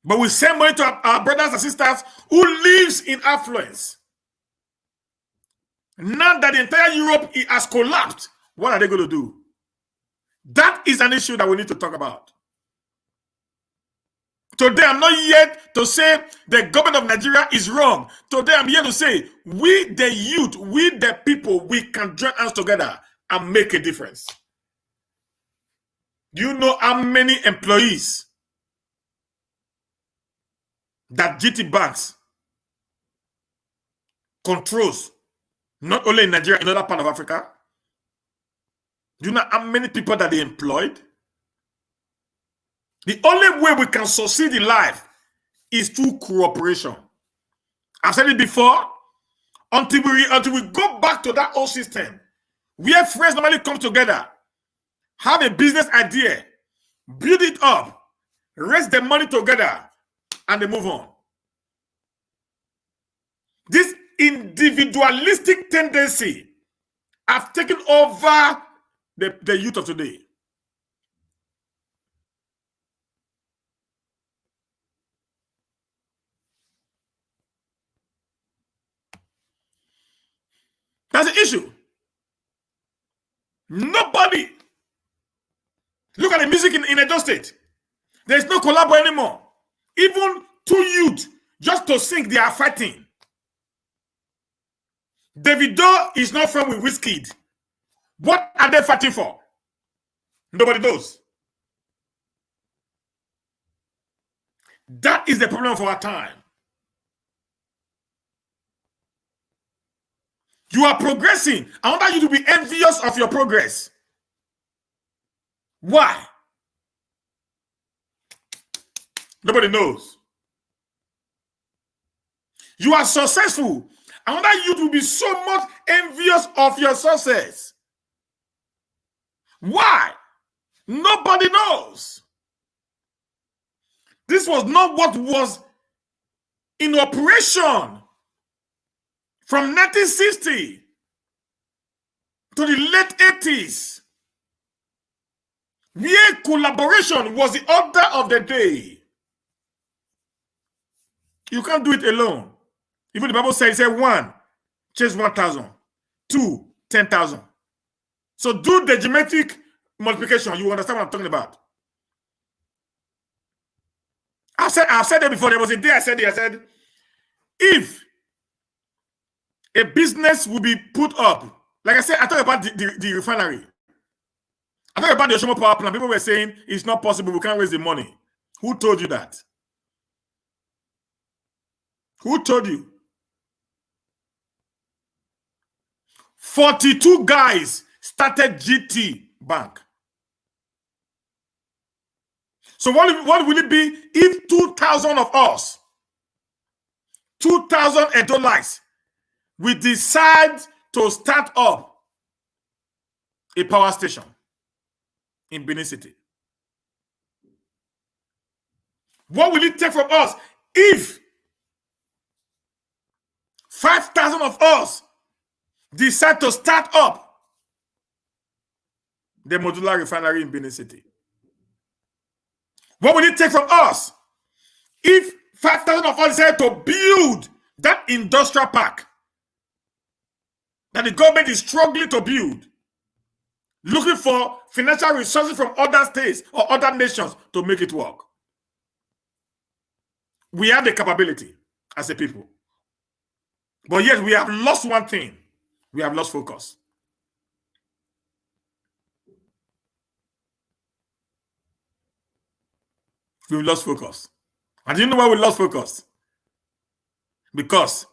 But we send money to our brothers and sisters who lives in affluence. Now that the entire Europe has collapsed, what are they going to do? That is an issue that we need to talk about. Today, I'm not here to say the government of Nigeria is wrong. Today, I'm here to say we, the youth, we, the people, we can join hands together and make a difference. Do you know how many employees that GTBank controls, not only in Nigeria, in other part of Africa? Do you know how many people that they employed? The only way we can succeed in life is through cooperation. I've said it before. Until we go back to that old system, where friends normally come together, have a business idea, build it up, raise the money together, and they move on. This individualistic tendency have taken over the youth of today. That's the issue. Nobody. Look at the music in Edo State. There's no collabo anymore. Even two youth, just to sing, they are fighting. Davido is not friends with Wizkid. What are they fighting for? Nobody knows. That is the problem of our time. You are progressing. I want you to be envious of your progress. Why? Nobody knows. You are successful. I want you to be so much envious of your success. Why? Nobody knows. This was not what was in operation from 1960 to the late 80s, where collaboration was the order of the day. You can't do it alone. Even the Bible says, one, chase 1,000. Two, 10,000. So do the geometric multiplication. You understand what I'm talking about. I've said that before. There was a day I said, if a business will be put up, like I said, I talked about the refinery. I talked about the Oshomo power plant. People were saying it's not possible. We can't raise the money. Who told you that? Who told you? 42 guys started GTBank. So what will it be if 2,000 of us, 2,000 Edolites, we decide to start up a power station in Benin City? What will it take from us if 5,000 of us decide to start up the modular refinery in Benin City? What will it take from us if 5,000 of us decide to build that industrial park that the government is struggling to build, looking for financial resources from other states or other nations to make it work? We have the capability as a people. But yet we have lost one thing. We have lost focus. We've lost focus. And do you know why we lost focus? Because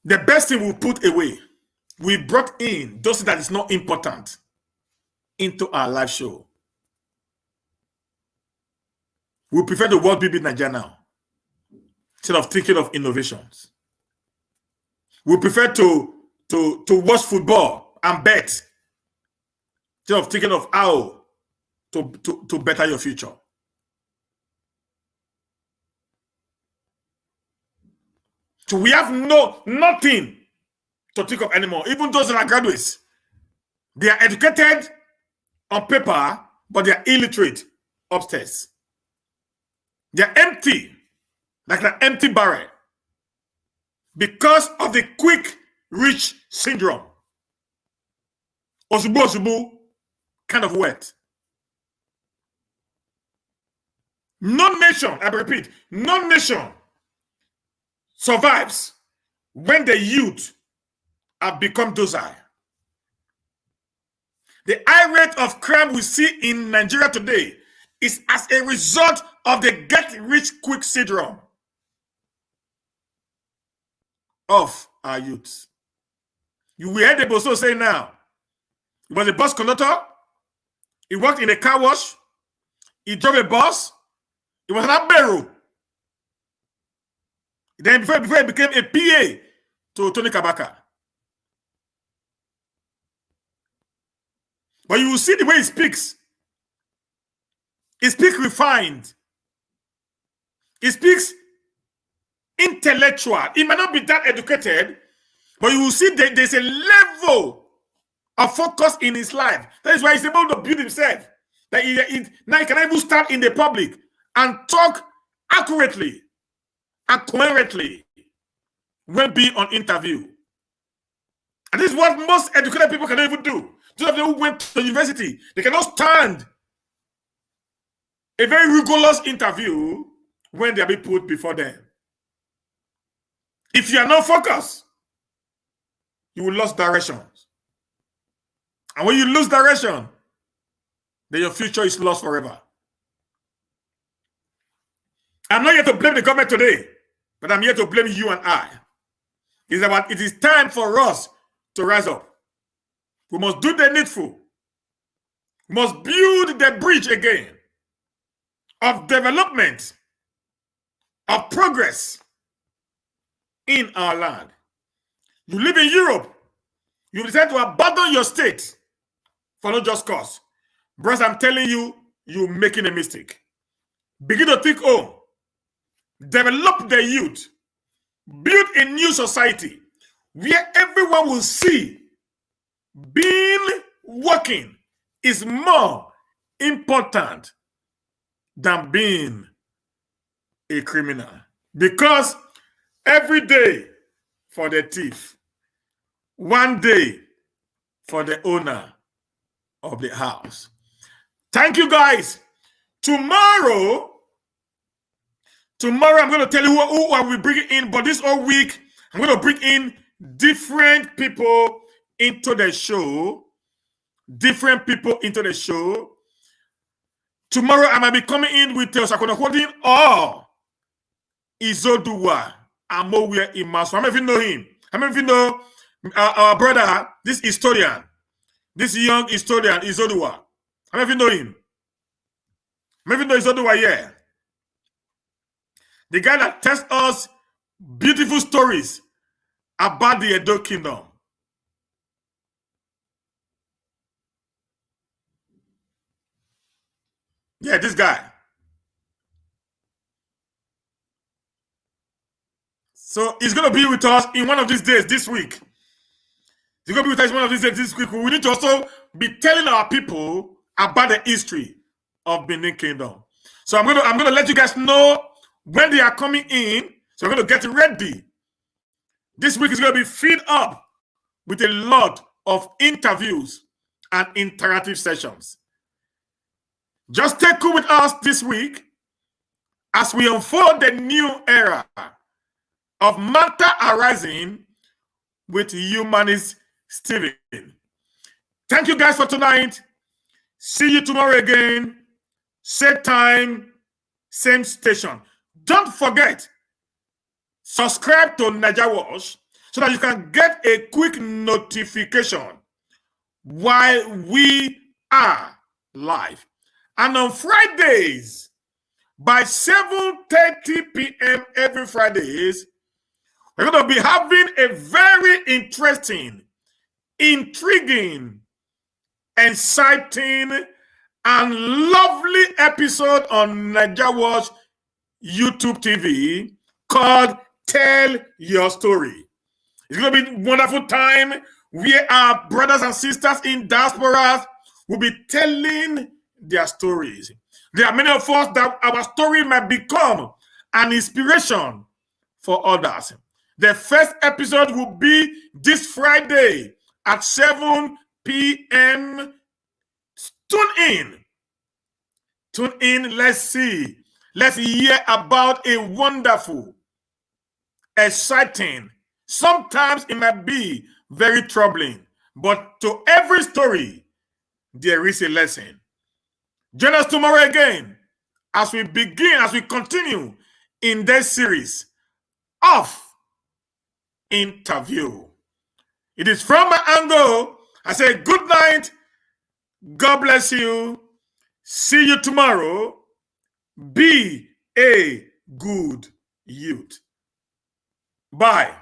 The best thing we put away, we brought in those that is not important into our live show. We prefer the world be Nigeria now instead of thinking of innovations. We prefer to watch football and bet instead of thinking of how to better your future. So we have nothing to think of anymore. Even those that are graduates, they are educated on paper, but they are illiterate upstairs. They are empty, like an empty barrel, because of the quick rich syndrome. Osubu kind of wet. No nation, I repeat, no nation survives when the youth have become docile. The high rate of crime we see in Nigeria today is as a result of the get-rich-quick syndrome of our youths. You will hear Ebo Stone say now, he was a bus conductor, he worked in a car wash, he drove a bus, he was an barrow. Then before he became a PA to Tony Kabaka. But you will see the way he speaks. He speaks refined. He speaks intellectual. He might not be that educated, but you will see that there's a level of focus in his life. That is why he's able to build himself. That now he can even stand in the public and talk accurately and coherently when being on interview. And this is what most educated people cannot even do. Those of them who went to university, they cannot stand a very rigorous interview when they are being put before them. If you are not focused, you will lose directions. And when you lose direction, then your future is lost forever. I'm not here to blame the government today, but I'm here to blame you and I. It is time for us to rise up. We must do the needful. We must build the bridge again of development, of progress in our land. You live in Europe. You decide to abandon your state for no just cause. Bros, I'm telling you, you're making a mistake. Begin to think home. Develop the youth. Build a new society where everyone will see being working is more important than being a criminal. Because every day for the thief, one day for the owner of the house. Thank you, guys. Tomorrow I'm going to tell you who I will bring in, but this whole week, I'm going to bring in different people into the show. Different people into the show. Tomorrow, I might be coming in with Sakona Holding or Izodua Amowia Imasu. How many of you know him? How many of you know our brother, this historian, this young historian, Izodua? How many of you know him? How many of you know Izodua? Yeah. The guy that tells us beautiful stories about the Edo Kingdom. Yeah, this guy. So he's going to be with us in one of these days this week. He's going to be with us one of these days this week. We need to also be telling our people about the history of Benin Kingdom. So I'm going to let you guys know when they are coming in. So we're going to get ready. This week is going to be filled up with a lot of interviews and interactive sessions. Just stay cool with us this week as we unfold the new era of Manta arising with Humanist Steven. Thank you guys for tonight. See you tomorrow again. Same time, same station. Don't forget, subscribe to Naija Watch so that you can get a quick notification while we are live. And on Fridays, by 7:30 p.m. every Fridays, we're going to be having a very interesting, intriguing, exciting, and lovely episode on Nigeria Watch YouTube TV called Tell Your Story. It's going to be a wonderful time where our brothers and sisters in diaspora will be telling their stories. There are many of us that our story might become an inspiration for others. The first episode will be this Friday at 7 p.m. Tune in. Tune in. Let's see. Let's hear about a wonderful, exciting, sometimes it might be very troubling, but to every story, there is a lesson. Join us tomorrow again as we continue in this series of interview. It is from my angle. I say good night. God bless you. See you tomorrow. Be a good youth. Bye.